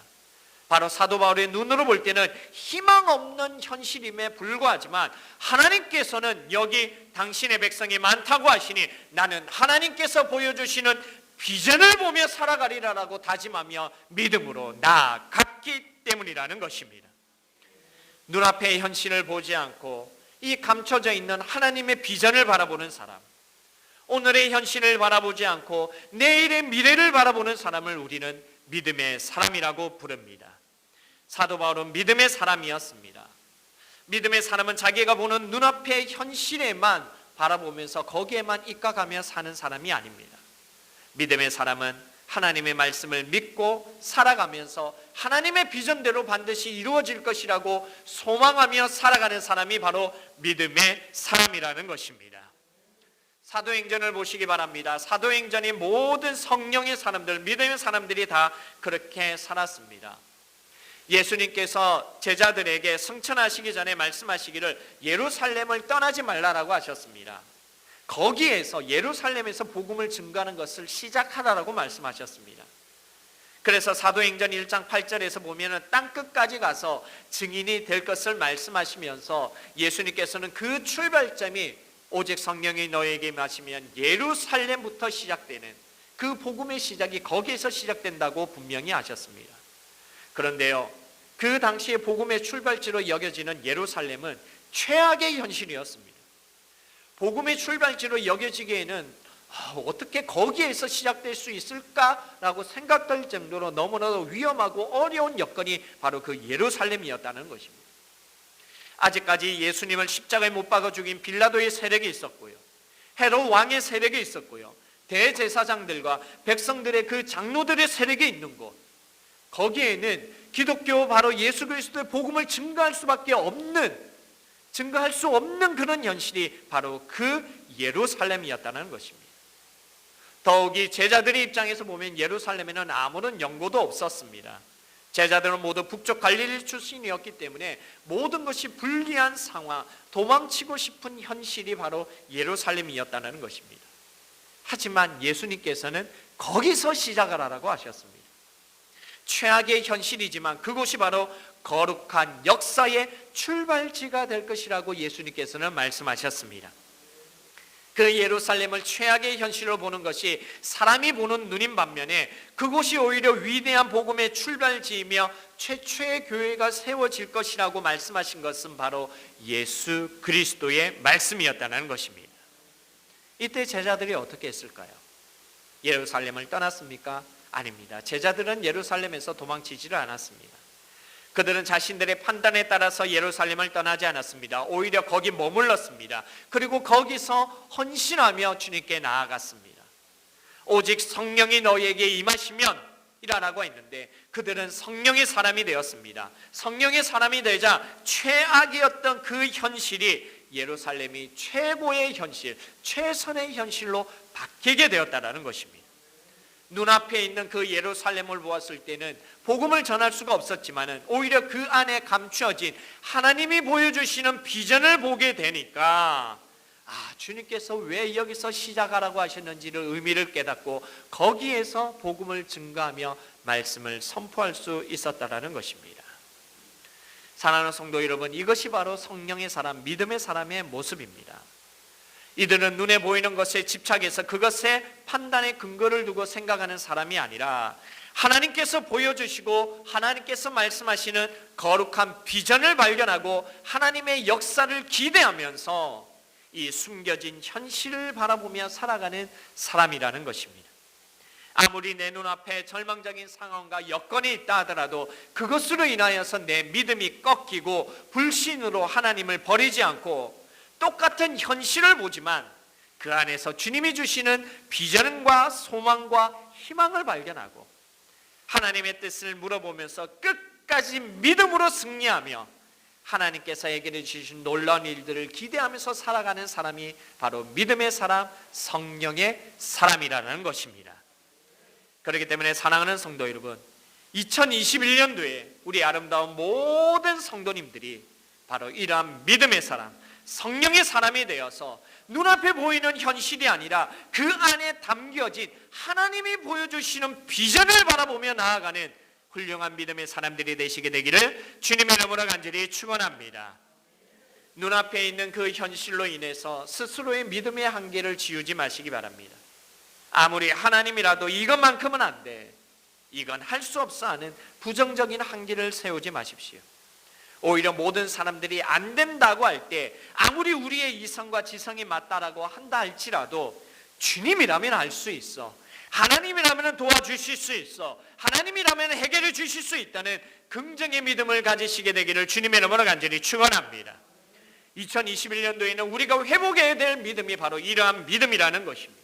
바로 사도 바울의 눈으로 볼 때는 희망 없는 현실임에 불구하지만 하나님께서는 여기 당신의 백성이 많다고 하시니 나는 하나님께서 보여주시는 비전을 보며 살아가리라라고 다짐하며 믿음으로 나아갔기 때문이라는 것입니다. 눈앞의 현실을 보지 않고 이 감춰져 있는 하나님의 비전을 바라보는 사람, 오늘의 현실을 바라보지 않고 내일의 미래를 바라보는 사람을 우리는 믿음의 사람이라고 부릅니다. 사도 바울은 믿음의 사람이었습니다. 믿음의 사람은 자기가 보는 눈앞의 현실에만 바라보면서 거기에만 입각하며 사는 사람이 아닙니다. 믿음의 사람은 하나님의 말씀을 믿고 살아가면서 하나님의 비전대로 반드시 이루어질 것이라고 소망하며 살아가는 사람이 바로 믿음의 사람이라는 것입니다. 사도행전을 보시기 바랍니다. 사도행전이 모든 성령의 사람들, 믿음의 사람들이 다 그렇게 살았습니다. 예수님께서 제자들에게 승천하시기 전에 말씀하시기를 예루살렘을 떠나지 말라라고 하셨습니다. 거기에서 예루살렘에서 복음을 증거하는 것을 시작하라라고 말씀하셨습니다. 그래서 사도행전 1장 8절에서 보면은 땅 끝까지 가서 증인이 될 것을 말씀하시면서 예수님께서는 그 출발점이 오직 성령이 너에게 임하시면 예루살렘부터 시작되는 그 복음의 시작이 거기에서 시작된다고 분명히 하셨습니다. 그런데요, 그 당시에 복음의 출발지로 여겨지는 예루살렘은 최악의 현실이었습니다. 복음의 출발지로 여겨지기에는 어떻게 거기에서 시작될 수 있을까라고 생각될 정도로 너무나도 위험하고 어려운 여건이 바로 그 예루살렘이었다는 것입니다. 아직까지 예수님을 십자가에 못 박아 죽인 빌라도의 세력이 있었고요, 헤롯 왕의 세력이 있었고요, 대제사장들과 백성들의 그 장로들의 세력이 있는 곳, 거기에는 기독교 바로 예수 그리스도의 복음을 증거할 수 없는 그런 현실이 바로 그 예루살렘이었다는 것입니다. 더욱이 제자들의 입장에서 보면 예루살렘에는 아무런 연고도 없었습니다. 제자들은 모두 북쪽 갈릴리 출신이었기 때문에 모든 것이 불리한 상황, 도망치고 싶은 현실이 바로 예루살렘이었다는 것입니다. 하지만 예수님께서는 거기서 시작을 하라고 하셨습니다. 최악의 현실이지만 그곳이 바로 거룩한 역사의 출발지가 될 것이라고 예수님께서는 말씀하셨습니다. 그 예루살렘을 최악의 현실로 보는 것이 사람이 보는 눈인 반면에 그곳이 오히려 위대한 복음의 출발지이며 최초의 교회가 세워질 것이라고 말씀하신 것은 바로 예수 그리스도의 말씀이었다는 것입니다. 이때 제자들이 어떻게 했을까요? 예루살렘을 떠났습니까? 아닙니다. 제자들은 예루살렘에서 도망치지를 않았습니다. 그들은 자신들의 판단에 따라서 예루살렘을 떠나지 않았습니다. 오히려 거기 머물렀습니다. 그리고 거기서 헌신하며 주님께 나아갔습니다. 오직 성령이 너희에게 임하시면 이라고 했는데 그들은 성령의 사람이 되었습니다. 성령의 사람이 되자 최악이었던 그 현실이 예루살렘이 최고의 현실, 최선의 현실로 바뀌게 되었다는 것입니다. 눈앞에 있는 그 예루살렘을 보았을 때는 복음을 전할 수가 없었지만 오히려 그 안에 감추어진 하나님이 보여주시는 비전을 보게 되니까 주님께서 왜 여기서 시작하라고 하셨는지를 의미를 깨닫고 거기에서 복음을 증거하며 말씀을 선포할 수 있었다는 것입니다. 사랑하는 성도 여러분, 이것이 바로 성령의 사람, 믿음의 사람의 모습입니다. 이들은 눈에 보이는 것에 집착해서 그것에 판단의 근거를 두고 생각하는 사람이 아니라 하나님께서 보여주시고 하나님께서 말씀하시는 거룩한 비전을 발견하고 하나님의 역사를 기대하면서 이 숨겨진 현실을 바라보며 살아가는 사람이라는 것입니다. 아무리 내 눈앞에 절망적인 상황과 여건이 있다 하더라도 그것으로 인하여서 내 믿음이 꺾이고 불신으로 하나님을 버리지 않고 똑같은 현실을 보지만 그 안에서 주님이 주시는 비전과 소망과 희망을 발견하고 하나님의 뜻을 물어보면서 끝까지 믿음으로 승리하며 하나님께서 해결해 주신 놀라운 일들을 기대하면서 살아가는 사람이 바로 믿음의 사람, 성령의 사람이라는 것입니다. 그렇기 때문에 사랑하는 성도 여러분, 2021년도에 우리 아름다운 모든 성도님들이 바로 이러한 믿음의 사람, 성령의 사람이 되어서 눈앞에 보이는 현실이 아니라 그 안에 담겨진 하나님이 보여주시는 비전을 바라보며 나아가는 훌륭한 믿음의 사람들이 되시게 되기를 주님의 이름으로 간절히 축원합니다. 눈앞에 있는 그 현실로 인해서 스스로의 믿음의 한계를 지우지 마시기 바랍니다. 아무리 하나님이라도 이것만큼은 안 돼, 이건 할 수 없어 하는 부정적인 한계를 세우지 마십시오. 오히려 모든 사람들이 안 된다고 할 때 아무리 우리의 이성과 지성이 맞다라고 한다 할지라도 주님이라면 할 수 있어, 하나님이라면 도와주실 수 있어, 하나님이라면 해결해 주실 수 있다는 긍정의 믿음을 가지시게 되기를 주님의 이름으로 간절히 축원합니다. 2021년도에는 우리가 회복해야 될 믿음이 바로 이러한 믿음이라는 것입니다.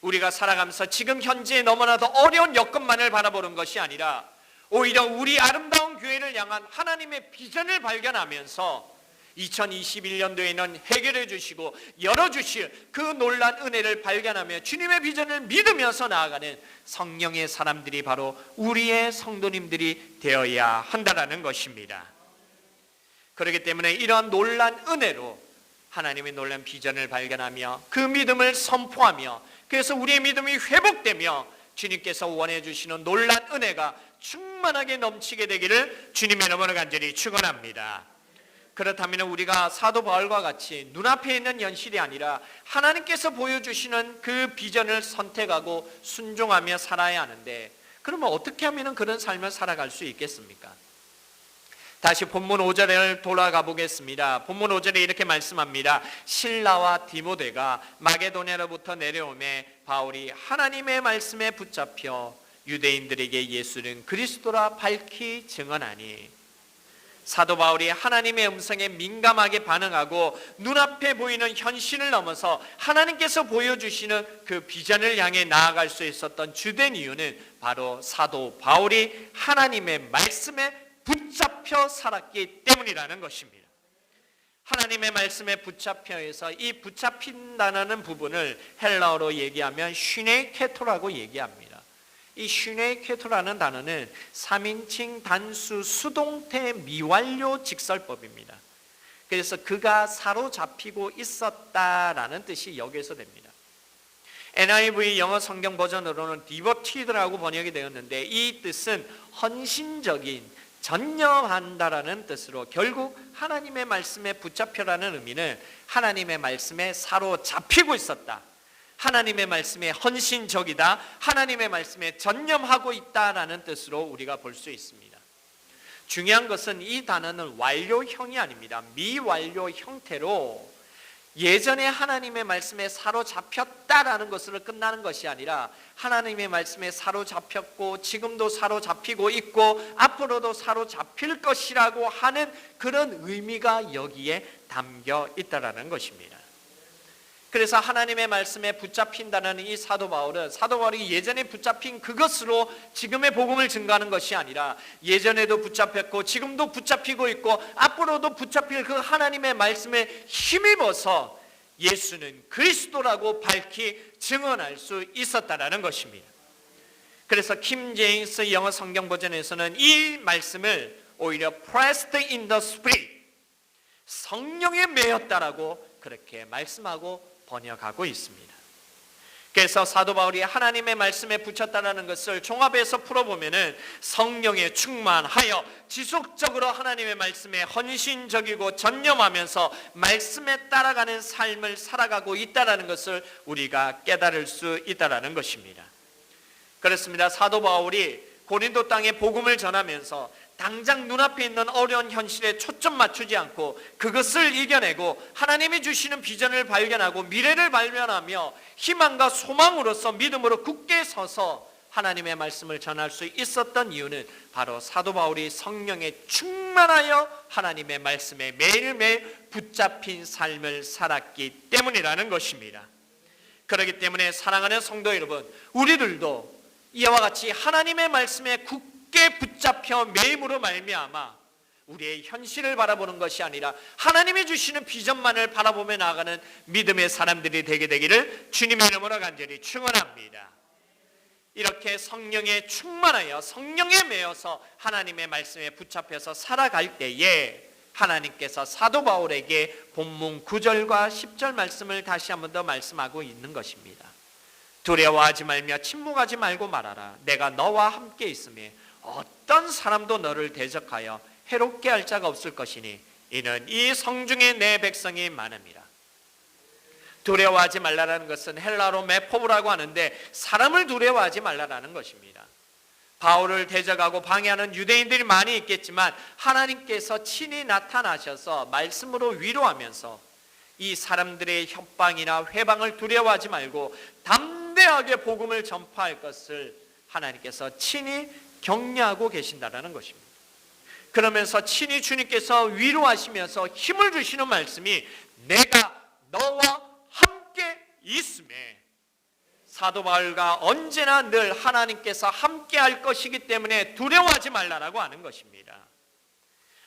우리가 살아가면서 지금 현재 너무나도 어려운 여건만을 바라보는 것이 아니라 오히려 우리 아름다운 교회를 향한 하나님의 비전을 발견하면서 2021년도에는 해결해 주시고 열어주실 그 놀란 은혜를 발견하며 주님의 비전을 믿으면서 나아가는 성령의 사람들이 바로 우리의 성도님들이 되어야 한다는 것입니다. 그렇기 때문에 이러한 놀란 은혜로 하나님의 놀란 비전을 발견하며 그 믿음을 선포하며 그래서 우리의 믿음이 회복되며 주님께서 원해 주시는 놀란 은혜가 충만하게 넘치게 되기를 주님의 이름으로 간절히 축원합니다. 그렇다면 우리가 사도 바울과 같이 눈앞에 있는 현실이 아니라 하나님께서 보여주시는 그 비전을 선택하고 순종하며 살아야 하는데, 그러면 어떻게 하면 그런 삶을 살아갈 수 있겠습니까? 다시 본문 5절을 돌아가 보겠습니다. 본문 5절에 이렇게 말씀합니다. 실라와 디모데가 마게도냐로부터 내려오매 바울이 하나님의 말씀에 붙잡혀 유대인들에게 예수는 그리스도라 밝히 증언하니. 사도 바울이 하나님의 음성에 민감하게 반응하고 눈앞에 보이는 현실을 넘어서 하나님께서 보여주시는 그 비전을 향해 나아갈 수 있었던 주된 이유는 바로 사도 바울이 하나님의 말씀에 붙잡혀 살았기 때문이라는 것입니다. 하나님의 말씀에 붙잡혀서 이 붙잡힌다는 부분을 헬라어로 얘기하면 슈네케토라고 얘기합니다. 이 슈네케토라는 단어는 3인칭 단수 수동태 미완료 직설법입니다. 그래서 그가 사로잡히고 있었다라는 뜻이 여기에서 됩니다. NIV 영어 성경 버전으로는 devoted라고 번역이 되었는데 이 뜻은 헌신적인, 전념한다라는 뜻으로 결국 하나님의 말씀에 붙잡혀라는 의미는 하나님의 말씀에 사로잡히고 있었다, 하나님의 말씀에 헌신적이다, 하나님의 말씀에 전념하고 있다라는 뜻으로 우리가 볼 수 있습니다. 중요한 것은 이 단어는 완료형이 아닙니다. 미완료 형태로 예전에 하나님의 말씀에 사로잡혔다라는 것으로 끝나는 것이 아니라 하나님의 말씀에 사로잡혔고 지금도 사로잡히고 있고 앞으로도 사로잡힐 것이라고 하는 그런 의미가 여기에 담겨 있다라는 것입니다. 그래서 하나님의 말씀에 붙잡힌다는 이 사도 바울이 예전에 붙잡힌 그것으로 지금의 복음을 증거하는 것이 아니라 예전에도 붙잡혔고 지금도 붙잡히고 있고 앞으로도 붙잡힐 그 하나님의 말씀에 힘입어서 예수는 그리스도라고 밝히 증언할 수 있었다라는 것입니다. 그래서 킴 제임스 영어 성경 버전에서는 이 말씀을 오히려 pressed in the spirit, 성령에 매였다라고 그렇게 말씀하고 번역하고 있습니다. 그래서 사도 바울이 하나님의 말씀에 붙였다는 것을 종합해서 풀어보면은 성령에 충만하여 지속적으로 하나님의 말씀에 헌신적이고 전념하면서 말씀에 따라가는 삶을 살아가고 있다는 것을 우리가 깨달을 수 있다는 것입니다. 그렇습니다. 사도 바울이 고린도 땅에 복음을 전하면서 당장 눈앞에 있는 어려운 현실에 초점 맞추지 않고 그것을 이겨내고 하나님이 주시는 비전을 발견하고 미래를 발견하며 희망과 소망으로서 믿음으로 굳게 서서 하나님의 말씀을 전할 수 있었던 이유는 바로 사도 바울이 성령에 충만하여 하나님의 말씀에 매일매일 붙잡힌 삶을 살았기 때문이라는 것입니다. 그렇기 때문에 사랑하는 성도 여러분, 우리들도 이와 같이 하나님의 말씀에 굳게 붙잡혀 매임으로 말미암아 우리의 현실을 바라보는 것이 아니라 하나님이 주시는 비전만을 바라보며 나아가는 믿음의 사람들이 되게 되기를 주님의 이름으로 간절히 축원합니다. 이렇게 성령에 충만하여 성령에 매여서 하나님의 말씀에 붙잡혀서 살아갈 때에 하나님께서 사도 바울에게 본문 9절과 10절 말씀을 다시 한 번 더 말씀하고 있는 것입니다. 두려워하지 말며 침묵하지 말고 말하라. 내가 너와 함께 있으며 어떤 사람도 너를 대적하여 해롭게 할 자가 없을 것이니 이는 이 성중에 내 백성이 많음이라. 두려워하지 말라라는 것은 헬라어로 메포브라고 하는데 사람을 두려워하지 말라라는 것입니다. 바울을 대적하고 방해하는 유대인들이 많이 있겠지만 하나님께서 친히 나타나셔서 말씀으로 위로하면서 이 사람들의 협박이나 회방을 두려워하지 말고 담대하게 복음을 전파할 것을 하나님께서 친히 격려하고 계신다라는 것입니다. 그러면서 친히 주님께서 위로하시면서 힘을 주시는 말씀이 내가 너와 함께 있음에, 사도 바울과 언제나 늘 하나님께서 함께 할 것이기 때문에 두려워하지 말라라고 하는 것입니다.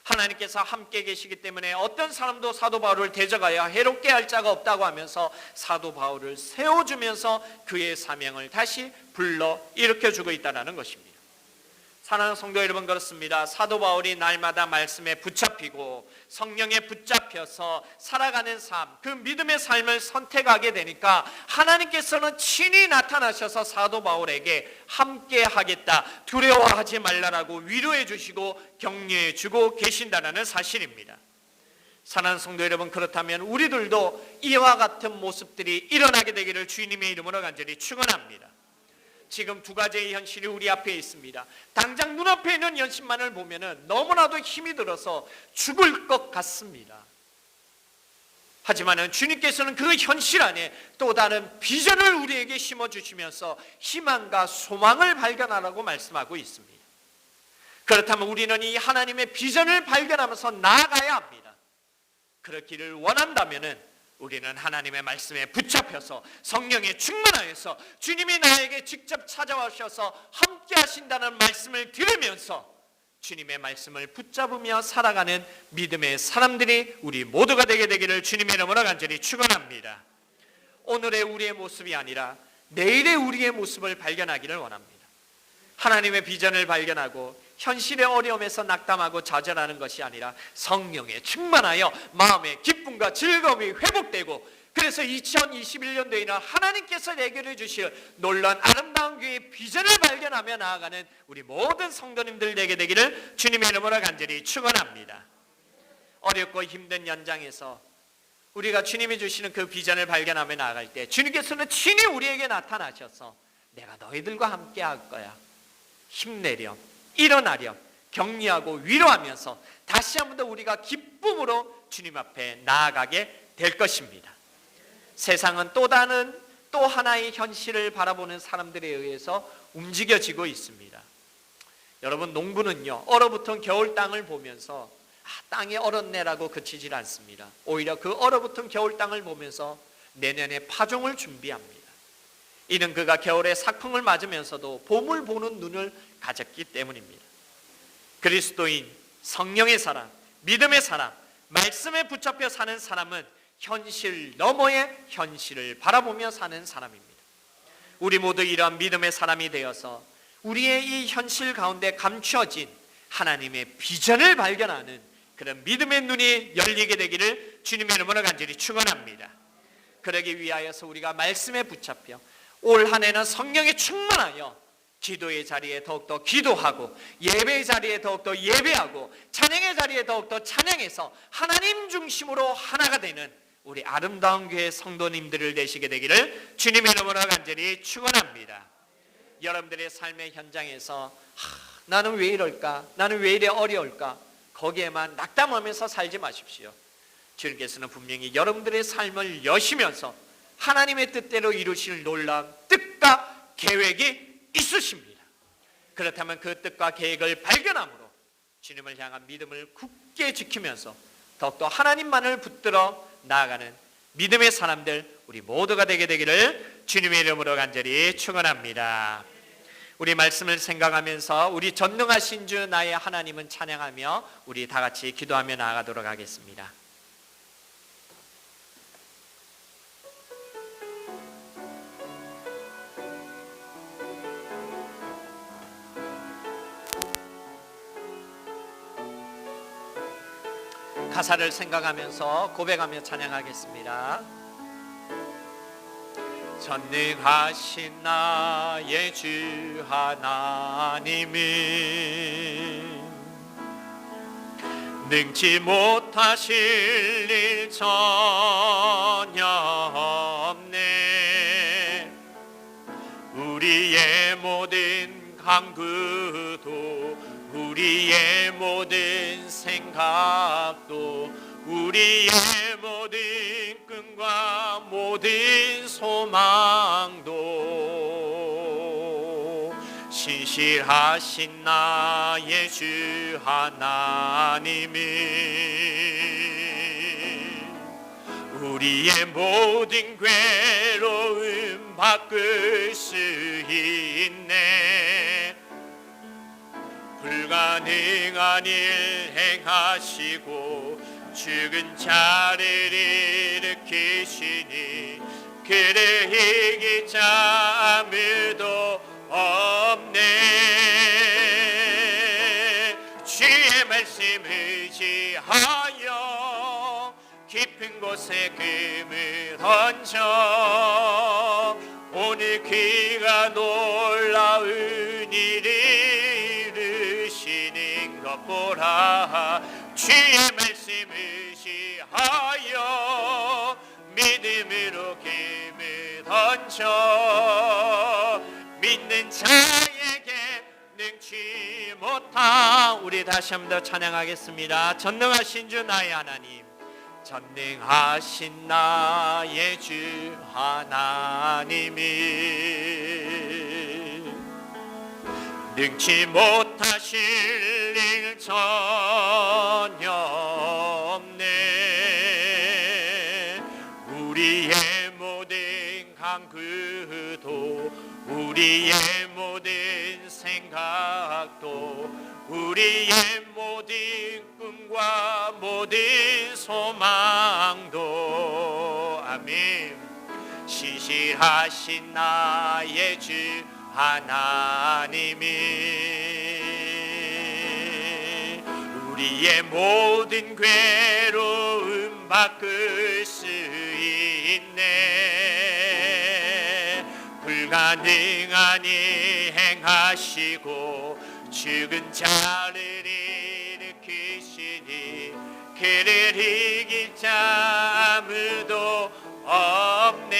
하나님께서 함께 계시기 때문에 어떤 사람도 사도 바울을 대적하여 해롭게 할 자가 없다고 하면서 사도 바울을 세워주면서 그의 사명을 다시 불러 일으켜주고 있다는 것입니다. 사랑하는 성도 여러분, 그렇습니다. 사도 바울이 날마다 말씀에 붙잡히고 성령에 붙잡혀서 살아가는 삶, 그 믿음의 삶을 선택하게 되니까 하나님께서는 친히 나타나셔서 사도 바울에게 함께 하겠다, 두려워하지 말라라고 위로해 주시고 격려해 주고 계신다는 사실입니다. 사랑하는 성도 여러분, 그렇다면 우리들도 이와 같은 모습들이 일어나게 되기를 주님의 이름으로 간절히 축원합니다. 지금 두 가지의 현실이 우리 앞에 있습니다. 당장 눈앞에 있는 현실만을 보면 너무나도 힘이 들어서 죽을 것 같습니다. 하지만 주님께서는 그 현실 안에 또 다른 비전을 우리에게 심어주시면서 희망과 소망을 발견하라고 말씀하고 있습니다. 그렇다면 우리는 이 하나님의 비전을 발견하면서 나아가야 합니다. 그렇기를 원한다면 우리는 하나님의 말씀에 붙잡혀서 성령에 충만하여서 주님이 나에게 직접 찾아오셔서 함께 하신다는 말씀을 들으면서 주님의 말씀을 붙잡으며 살아가는 믿음의 사람들이 우리 모두가 되게 되기를 주님의 이름으로 간절히 축원합니다. 오늘의 우리의 모습이 아니라 내일의 우리의 모습을 발견하기를 원합니다. 하나님의 비전을 발견하고 현실의 어려움에서 낙담하고 좌절하는 것이 아니라 성령에 충만하여 마음의 기쁨과 즐거움이 회복되고, 그래서 2021년도에는 하나님께서 내게 주실 놀라운 아름다운 교회의 비전을 발견하며 나아가는 우리 모든 성도님들 되게 되기를 주님의 이름으로 간절히 축원합니다. 어렵고 힘든 연장에서 우리가 주님이 주시는 그 비전을 발견하며 나아갈 때 주님께서는 친히 우리에게 나타나셔서 내가 너희들과 함께 할 거야, 힘내렴, 일어나렴, 격려하고 위로하면서 다시 한 번 더 우리가 기쁨으로 주님 앞에 나아가게 될 것입니다. 세상은 또 하나의 현실을 바라보는 사람들에 의해서 움직여지고 있습니다. 여러분, 농부는요, 얼어붙은 겨울 땅을 보면서 땅이 얼었네라고 그치질 않습니다. 오히려 그 얼어붙은 겨울 땅을 보면서 내년에 파종을 준비합니다. 이는 그가 겨울에 삭풍을 맞으면서도 봄을 보는 눈을 가졌기 때문입니다. 그리스도인, 성령의 사람, 믿음의 사람, 말씀에 붙잡혀 사는 사람은 현실 너머의 현실을 바라보며 사는 사람입니다. 우리 모두 이러한 믿음의 사람이 되어서 우리의 이 현실 가운데 감추어진 하나님의 비전을 발견하는 그런 믿음의 눈이 열리게 되기를 주님의 이름으로 간절히 축원합니다. 그러기 위하여서 우리가 말씀에 붙잡혀 올 한 해는 성령에 충만하여 기도의 자리에 더욱더 기도하고, 예배의 자리에 더욱더 예배하고, 찬양의 자리에 더욱더 찬양해서 하나님 중심으로 하나가 되는 우리 아름다운 교회 성도님들을 되시게 되기를 주님의 이름으로 간절히 축원합니다. 여러분들의 삶의 현장에서 나는 왜 이럴까? 나는 왜 이래 어려울까? 거기에만 낙담하면서 살지 마십시오. 주님께서는 분명히 여러분들의 삶을 여시면서 하나님의 뜻대로 이루실 놀라운 뜻과 계획이 있으십니다. 그렇다면 그 뜻과 계획을 발견함으로 주님을 향한 믿음을 굳게 지키면서 더욱더 하나님만을 붙들어 나아가는 믿음의 사람들 우리 모두가 되게 되기를 주님의 이름으로 간절히 축원합니다. 우리 말씀을 생각하면서 우리 전능하신 주 나의 하나님은 찬양하며 우리 다 같이 기도하며 나아가도록 하겠습니다. 가사를 생각하면서 고백하며 찬양하겠습니다. 전능하신 나의 주 하나님은 능치 못하실 일 전혀 없네. 우리의 모든 강구도, 우리의 모든 생각도, 우리의 모든 꿈과 모든 소망도 신실하신 나의 주 하나님은 우리의 모든 괴로움 바꿀 수 있네. 불가능한 일 행하시고 죽은 자를 일으키시니 그를 이길 자 아무도 없네. 주의 말씀 의지하여 깊은 곳에 금을 던져 오늘 그가 놀라운 일을 이루시는 것 보라. 주의 말씀 의지하여 믿음으로 금을 던져 믿는 자에게 능치 못한 우리 다시 한 번 더 찬양하겠습니다. 전능하신 주 나의 하나님, 전능하신 나의 주 하나님이 능치 못하실 전혀 없네. 우리의 모든 간구도 우리의 모든 생각도 우리의 모든 꿈과 모든 소망도 아멘. 신실하신 나의 주 하나님이 우리의 모든 괴로움 바꿀 수 있네. 불가능하니 행하시고 죽은 자를 일으키시니 그를 이길 자 아무도 없네.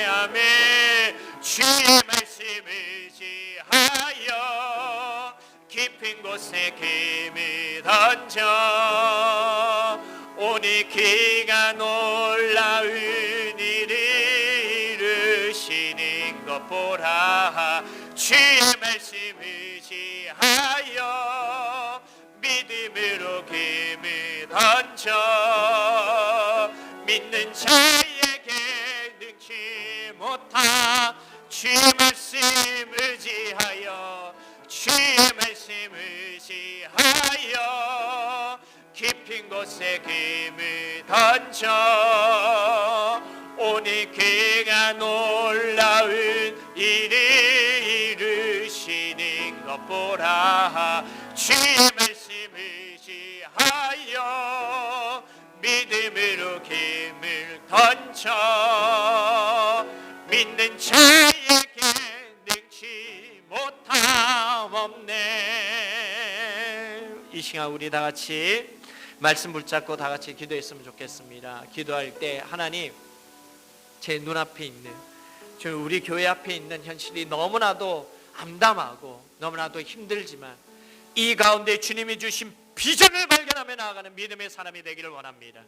아멘. 주의 말씀을 지하여 깊은 곳에 금을 던져 오늘 그가 놀라운 일을 이루시는 것 보라. 주의 말씀을 지하여 믿음으로 금을 던져 믿는 자에게 능치 못한 주의 말씀을 지하여 주의 말씀을 지하여 깊은 곳에 금을 던져 오늘 그가 놀라운 일을 이루시는 것 보라. 주의 말씀을 지하여 믿음으로 금을 던져 믿는 자에게 능치 못함 없네. 이 시간 우리 다 같이 말씀 붙잡고 다 같이 기도했으면 좋겠습니다. 기도할 때 하나님, 제 눈앞에 있는 우리 교회 앞에 있는 현실이 너무나도 암담하고 너무나도 힘들지만 이 가운데 주님이 주신 비전을 발견하며 나아가는 믿음의 사람이 되기를 원합니다.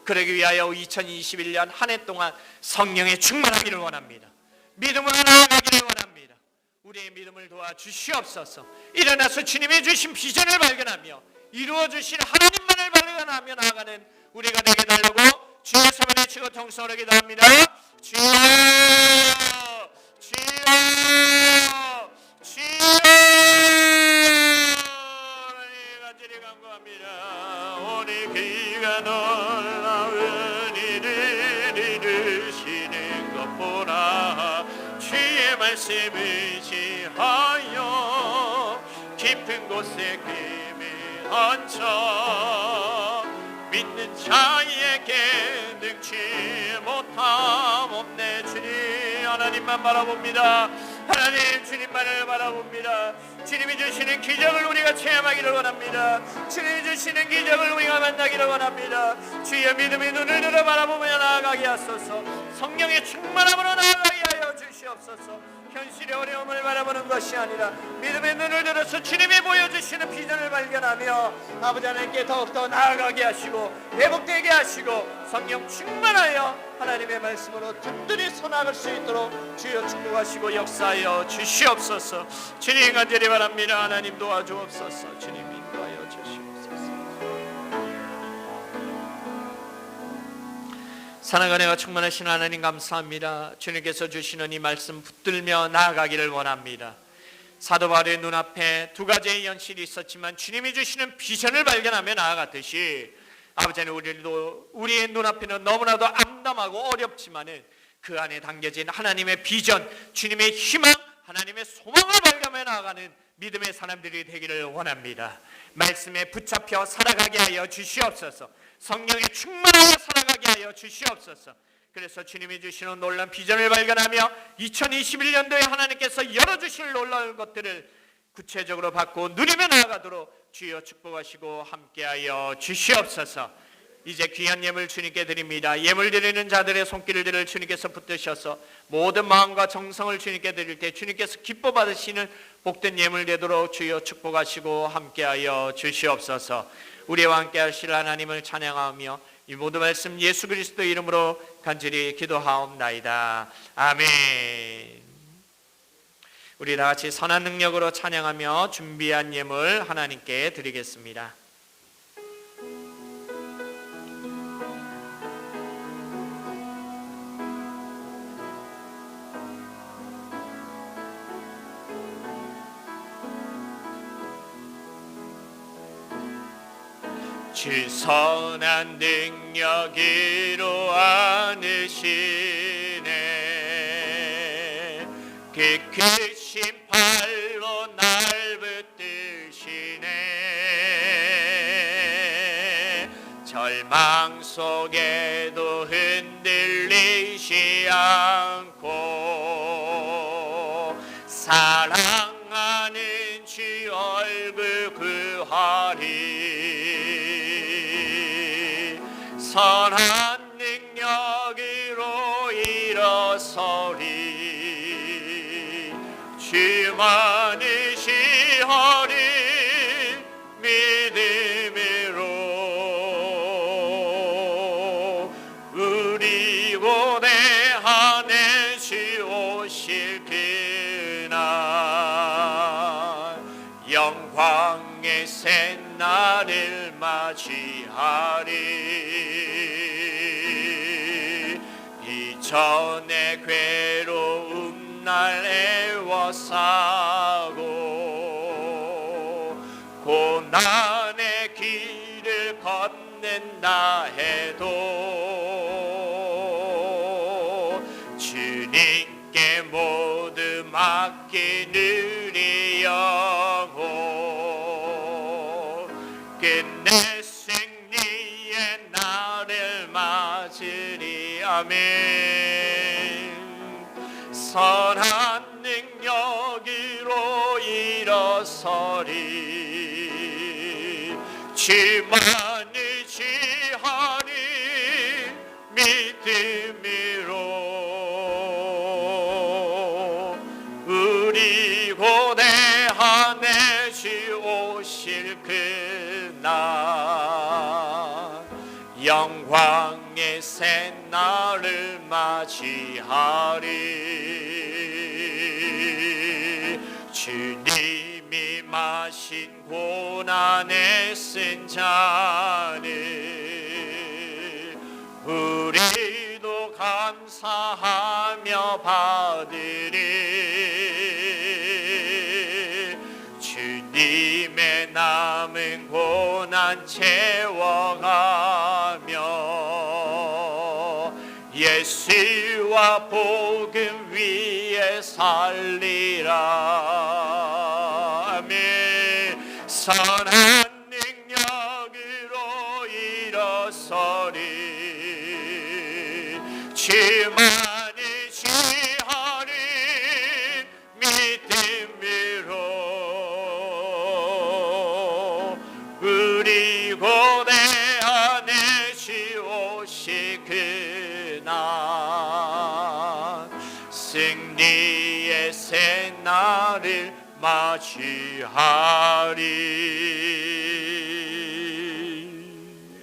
그러기 위하여 2021년 한 해 동안 성령의 충만하기를 원합니다. 믿음으로 나아가기를 원합니다. 우리의 믿음을 도와주시옵소서. 일어나서 주님이 주신 비전을 발견하며 이루어주신 하나님만을 발견하며 나아가는 우리가 되게 달라고 주의 손을 치고 통성으로 기도합니다. 주여, 주여, 주여, 간절히 간구합니다. 오늘 그가 놀라운 일을 이루시는 것 보라. 주의 말씀을 지하여 깊은 곳에 금을 얹혀 믿는 자에게 능치 못함 없네. 주님, 하나님만 바라봅니다. 하나님, 주님만을 바라봅니다. 주님이 주시는 기적을 우리가 체험하기를 원합니다. 주님이 주시는 기적을 우리가 만나기를 원합니다. 주의 믿음의 눈을 들어 바라보며 나아가게 하소서. 성령의 충만함으로 나아가게 하여 주시옵소서. 현실의 어려움을 바라보는 것이 아니라 믿음의 눈을 들어서 주님이 보여주시는 비전을 발견하며 아버지 하나님께 더욱더 나아가게 하시고 회복되게 하시고 성령 충만하여 하나님의 말씀으로 든든히 선악을 수 있도록 주여 축복하시고 역사하여 주시옵소서. 주님 간절히 바랍니다. 하나님 도와주옵소서. 주님 인도하여 주시옵소서. 사랑과 은혜가 충만하신 하나님 감사합니다. 주님께서 주시는 이 말씀 붙들며 나아가기를 원합니다. 사도 바울의 눈앞에 두 가지의 현실이 있었지만 주님이 주시는 비전을 발견하며 나아갔듯이 아버지는 우리의 눈앞에는 너무나도 암담하고 어렵지만은 그 안에 담겨진 하나님의 비전, 주님의 희망, 하나님의 소망을 발견해 나아가는 믿음의 사람들이 되기를 원합니다. 말씀에 붙잡혀 살아가게 하여 주시옵소서. 성령에 충만하여 살아가게 하여 주시옵소서. 그래서 주님이 주시는 놀라운 비전을 발견하며 2021년도에 하나님께서 열어주실 놀라운 것들을 구체적으로 받고 누리며 나아가도록 주여 축복하시고 함께하여 주시옵소서. 이제 귀한 예물 주님께 드립니다. 예물 드리는 자들의 손길들을 주님께서 붙드셔서 모든 마음과 정성을 주님께 드릴 때 주님께서 기뻐 받으시는 복된 예물 되도록 주여 축복하시고 함께하여 주시옵소서. 우리와 함께 하실 하나님을 찬양하며 이 모든 말씀 예수 그리스도 이름으로 간절히 기도하옵나이다. 아멘. 우리 다 같이 선한 능력으로 찬양하며 준비한 예물 하나님께 드리겠습니다. 주 선한 능력으로 안으시네 그 크신 팔로 날 붙드시네 절망 속에도 흔들리지 않고 사랑하는 주 얼굴 구하리 선한 능력으로 일어서리 주만을 시하리 믿음으로 우리 고대하는 주 오실 그날 영광의 새날을 맞이하리 이전의 괴로움 날 애워싸고 고난의 길을 걷는다 해도 주님께 모두 맡기는 영혼 끝내 승리의 날을 맞으리 아멘 선한 능력으로 일어서리 주만을 지하리 믿음으로 우리 고대하네 주 오실 그날 영광의 새날을 맞이하리 주님이 마신 고난의 쓴 잔을 우리도 감사하며 받으리 주님의 남은 고난 채워가며 예수와 복음 위에 살리라 아멘 선한 능력으로 일어서리 주만을 지하리 믿음으로 우리 고대하네 주 오실 그날 승리의 새날을 맞이하리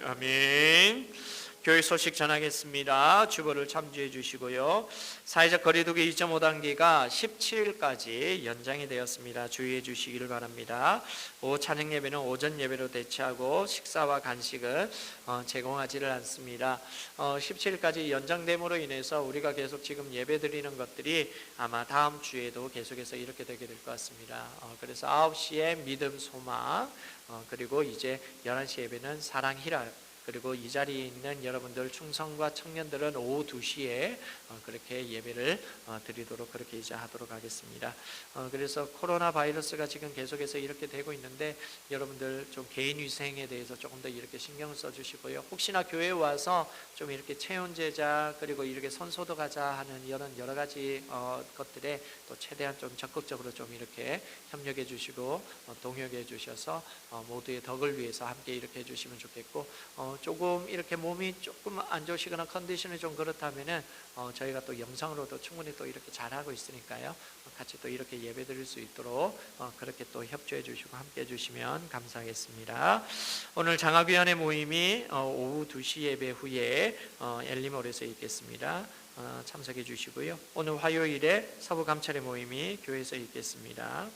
아멘 교회 소식 전하겠습니다. 주보를 참조해 주시고요. 사회적 거리두기 2.5단계가 17일까지 연장이 되었습니다. 주의해 주시기를 바랍니다. 오후 찬양 예배는 오전 예배로 대체하고 식사와 간식은 제공하지를 않습니다. 17일까지 연장됨으로 인해서 우리가 계속 지금 예배 드리는 것들이 아마 다음 주에도 계속해서 이렇게 되게 될 것 같습니다. 그래서 9시에 믿음 소망 그리고 이제 11시 예배는 사랑 희락 그리고 이 자리에 있는 여러분들 충성과 청년들은 오후 2시에 그렇게 예배를 드리도록 그렇게 이제 하도록 하겠습니다. 그래서 코로나 바이러스가 지금 계속해서 이렇게 되고 있는데 여러분들 좀 개인 위생에 대해서 조금 더 이렇게 신경을 써주시고요. 혹시나 교회에 와서 좀 이렇게 체온 제작 그리고 이렇게 손소독하자 하는 이런 여러 가지 것들에 또 최대한 좀 적극적으로 좀 이렇게 협력해 주시고 동역해 주셔서 모두의 덕을 위해서 함께 이렇게 해주시면 좋겠고 조금 이렇게 몸이 조금 안 좋으시거나 컨디션이 좀 그렇다면은 저희가 또 영상으로도 충분히 또 이렇게 잘하고 있으니까요. 같이 또 이렇게 예배 드릴 수 있도록 그렇게 또 협조해 주시고 함께 해 주시면 감사하겠습니다. 오늘 장학위원회 모임이 오후 2시 예배 후에 엘리몰에서 있겠습니다. 참석해 주시고요. 오늘 화요일에 서부 감찰의 모임이 교회에서 있겠습니다.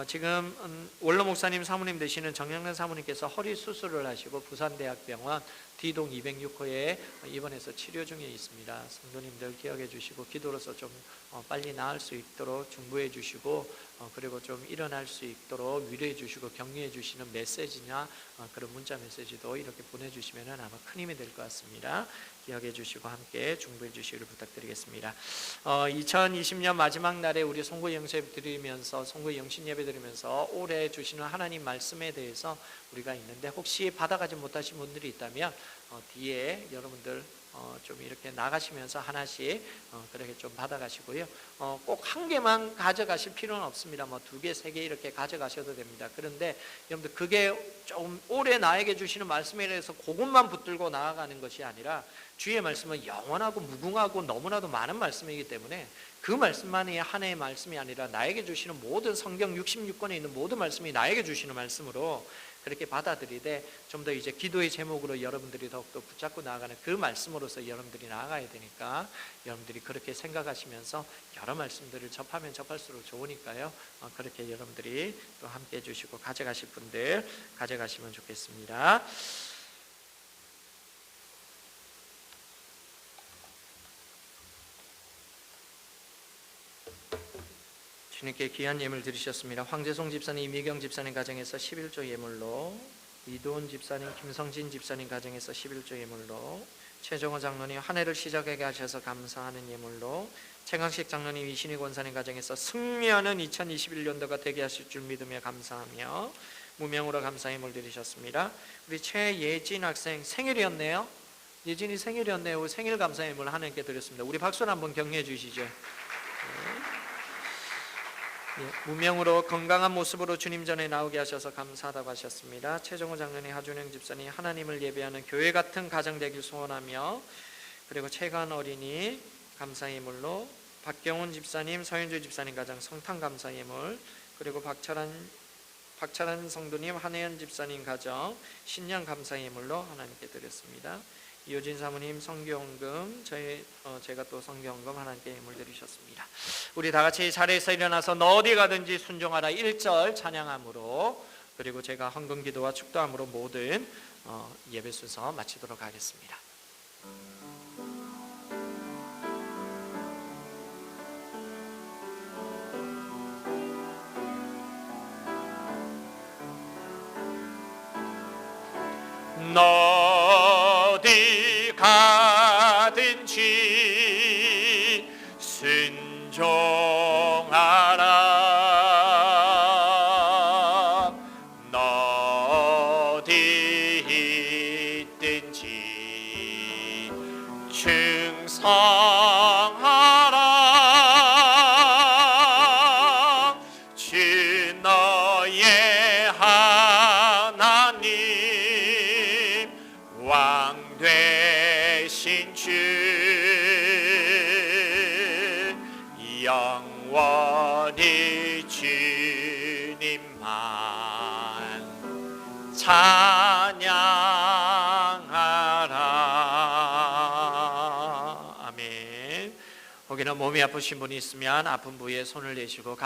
지금 원로 목사님 사모님 되시는 정영란 사모님께서 허리 수술을 하시고 부산대학병원 D동 206호에 입원해서 치료 중에 있습니다. 성도님들 기억해 주시고 기도로서 좀 빨리 나을 수 있도록 중보해 주시고 그리고 좀 일어날 수 있도록 위로해 주시고 격려해 주시는 메시지나 그런 문자 메시지도 이렇게 보내주시면 아마 큰 힘이 될 것 같습니다. 기억해 주시고 함께 중보해 주시기를 부탁드리겠습니다. 2020년 마지막 날에 우리 송구 영세 드리면서 송구 영신 예배 드리면서 올해 주시는 하나님 말씀에 대해서 우리가 있는데 혹시 받아가지 못하신 분들이 있다면 뒤에 여러분들 좀 이렇게 나가시면서 하나씩 그렇게 좀 받아가시고요. 꼭 한 개만 가져가실 필요는 없습니다. 뭐 2개, 3개 이렇게 가져가셔도 됩니다. 그런데 여러분들 그게 좀 올해 나에게 주시는 말씀에 대해서 그것만 붙들고 나아가는 것이 아니라 주의 말씀은 영원하고 무궁하고 너무나도 많은 말씀이기 때문에 그 말씀만이 한 해의 말씀이 아니라 나에게 주시는 모든 성경 66권에 있는 모든 말씀이 나에게 주시는 말씀으로 그렇게 받아들이되 좀 더 이제 기도의 제목으로 여러분들이 더욱더 붙잡고 나아가는 그 말씀으로서 여러분들이 나아가야 되니까 여러분들이 그렇게 생각하시면서 여러 말씀들을 접하면 접할수록 좋으니까요. 그렇게 여러분들이 또 함께 해주시고 가져가실 분들 가져가시면 좋겠습니다. 주님께 귀한 예물 드리셨습니다. 황재송 집사님, 이미경 집사님 가정에서 11조 예물로, 이도훈 집사님, 김성진 집사님 가정에서 11조 예물로, 최정호 장로님 한 해를 시작하게 하셔서 감사하는 예물로, 최강식 장로님, 이신희 권사님 가정에서 승리하는 2021년도가 되게 하실 줄 믿으며 감사하며 무명으로 감사 예물 드리셨습니다. 우리 최예진 학생 생일이었네요. 예진이 생일이었네요. 생일 감사 예물 하나님께 드렸습니다. 우리 박수를 한번 격려해 주시죠. 무명으로 건강한 모습으로 주님 전에 나오게 하셔서 감사하다고 하셨습니다. 최정호 장로님, 하준영 집사님 하나님을 예배하는 교회 같은 가정 되길 소원하며, 그리고 최관 어린이 감사예물로, 박경훈 집사님, 서윤주 집사님 가정 성탄 감사예물, 그리고 박철한 성도님, 한혜연 집사님 가정 신년 감사예물로 하나님께 드렸습니다. 이효진 사모님 성교헌금, 제가 또 성교헌금 하나님께 예물 드리셨습니다. 우리 다 같이 자리에서 일어나서 너 어디 가든지 순종하라 1절 찬양함으로, 그리고 제가 헌금 기도와 축도함으로 모든 예배 순서 마치도록 하겠습니다. 너 어디 가든지 순종하라. 너 어디 있든지 충성하라. 주 너의 하나님 왕 되신 주 영원히 주님만 찬양하라. 아멘. 혹여나 몸이 아프신 분이 있으면 아픈 부위에 손을 대시고,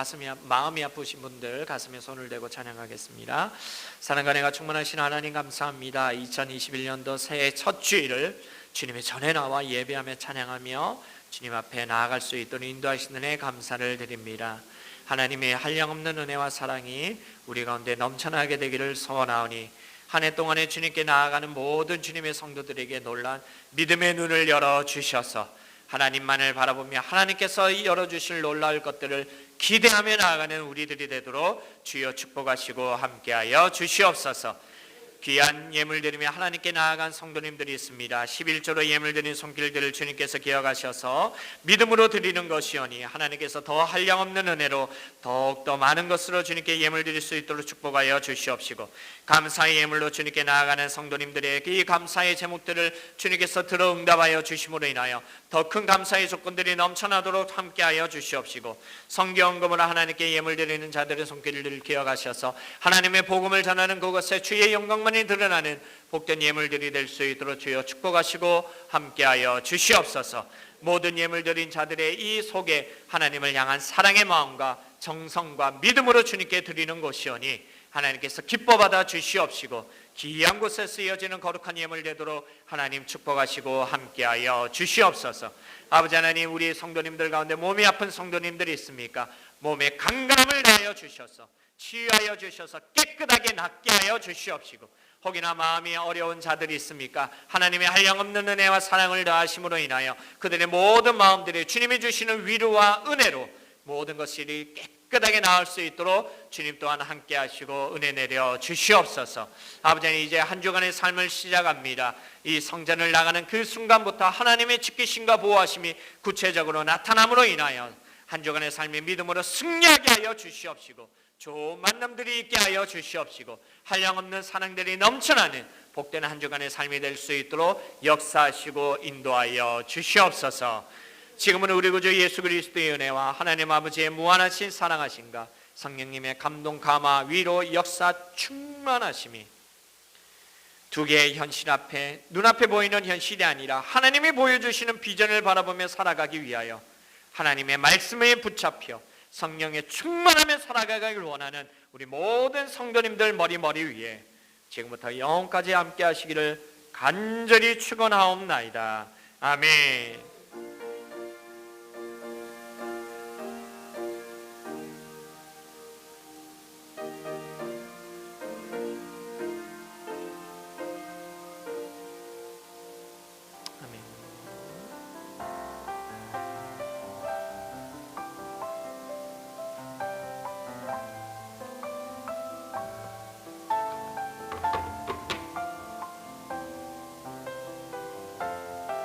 마음이 아프신 분들 가슴에 손을 대고 찬양하겠습니다. 사랑과 은혜가 충만하신 하나님 감사합니다. 2021년도 새해 첫 주일을 주님의 전에 나와 예배하며 찬양하며 주님 앞에 나아갈 수 있도록 인도하시는 은혜 감사를 드립니다. 하나님의 한량없는 은혜와 사랑이 우리 가운데 넘쳐나게 되기를 소원하오니, 한 해 동안에 주님께 나아가는 모든 주님의 성도들에게 놀란 믿음의 눈을 열어주셔서 하나님만을 바라보며 하나님께서 열어주실 놀라울 것들을 기대하며 나아가는 우리들이 되도록 주여 축복하시고 함께하여 주시옵소서. 귀한 예물 드리며 하나님께 나아간 성도님들이 있습니다. 11조로 예물 드린 손길들을 주님께서 기억하셔서 믿음으로 드리는 것이오니 하나님께서 더 한량없는 은혜로 더욱더 많은 것으로 주님께 예물 드릴 수 있도록 축복하여 주시옵시고, 감사의 예물로 주님께 나아가는 성도님들의 이 감사의 제목들을 주님께서 들어 응답하여 주심으로 인하여 더 큰 감사의 조건들이 넘쳐나도록 함께하여 주시옵시고, 성경금으로 하나님께 예물 드리는 자들의 손길을 기억하셔서 하나님의 복음을 전하는 그곳에 주의 영광만 풍성히 드러나는 복된 예물들이 될 수 있도록 주여 축복하시고 함께하여 주시옵소서. 모든 예물 드린 자들의 이 속에 하나님을 향한 사랑의 마음과 정성과 믿음으로 주님께 드리는 것이오니 하나님께서 기뻐 받아 주시옵시고 귀한 곳에 쓰여지는 거룩한 예물 되도록 하나님 축복하시고 함께하여 주시옵소서. 아버지 하나님, 우리 성도님들 가운데 몸이 아픈 성도님들이 있습니까? 몸에 강건함을 내어 주셔서 치유하여 주셔서 깨끗하게 낫게 하여 주시옵시고, 혹이나 마음이 어려운 자들이 있습니까? 하나님의 한량없는 은혜와 사랑을 더하심으로 인하여 그들의 모든 마음들이 주님이 주시는 위로와 은혜로 모든 것이 깨끗하게 나을 수 있도록 주님 또한 함께 하시고 은혜 내려 주시옵소서. 아버지 하나님, 이제 한 주간의 삶을 시작합니다. 이 성전을 나가는 그 순간부터 하나님의 지키심과 보호하심이 구체적으로 나타남으로 인하여 한 주간의 삶의 믿음으로 승리하게 하여 주시옵시고, 좋은 만남들이 있게 하여 주시옵시고, 한량없는 사랑들이 넘쳐나는 복된 한 주간의 삶이 될 수 있도록 역사하시고 인도하여 주시옵소서. 지금은 우리 구주 예수 그리스도의 은혜와 하나님 아버지의 무한하신 사랑하심과 성령님의 감동, 감화, 위로, 역사, 충만하심이 두 개의 현실 앞에, 눈앞에 보이는 현실이 아니라 하나님이 보여주시는 비전을 바라보며 살아가기 위하여 하나님의 말씀에 붙잡혀 성령의 충만하며 살아가기를 원하는 우리 모든 성도님들 머리 위에 지금부터 영원까지 함께 하시기를 간절히 축원하옵나이다. 아멘.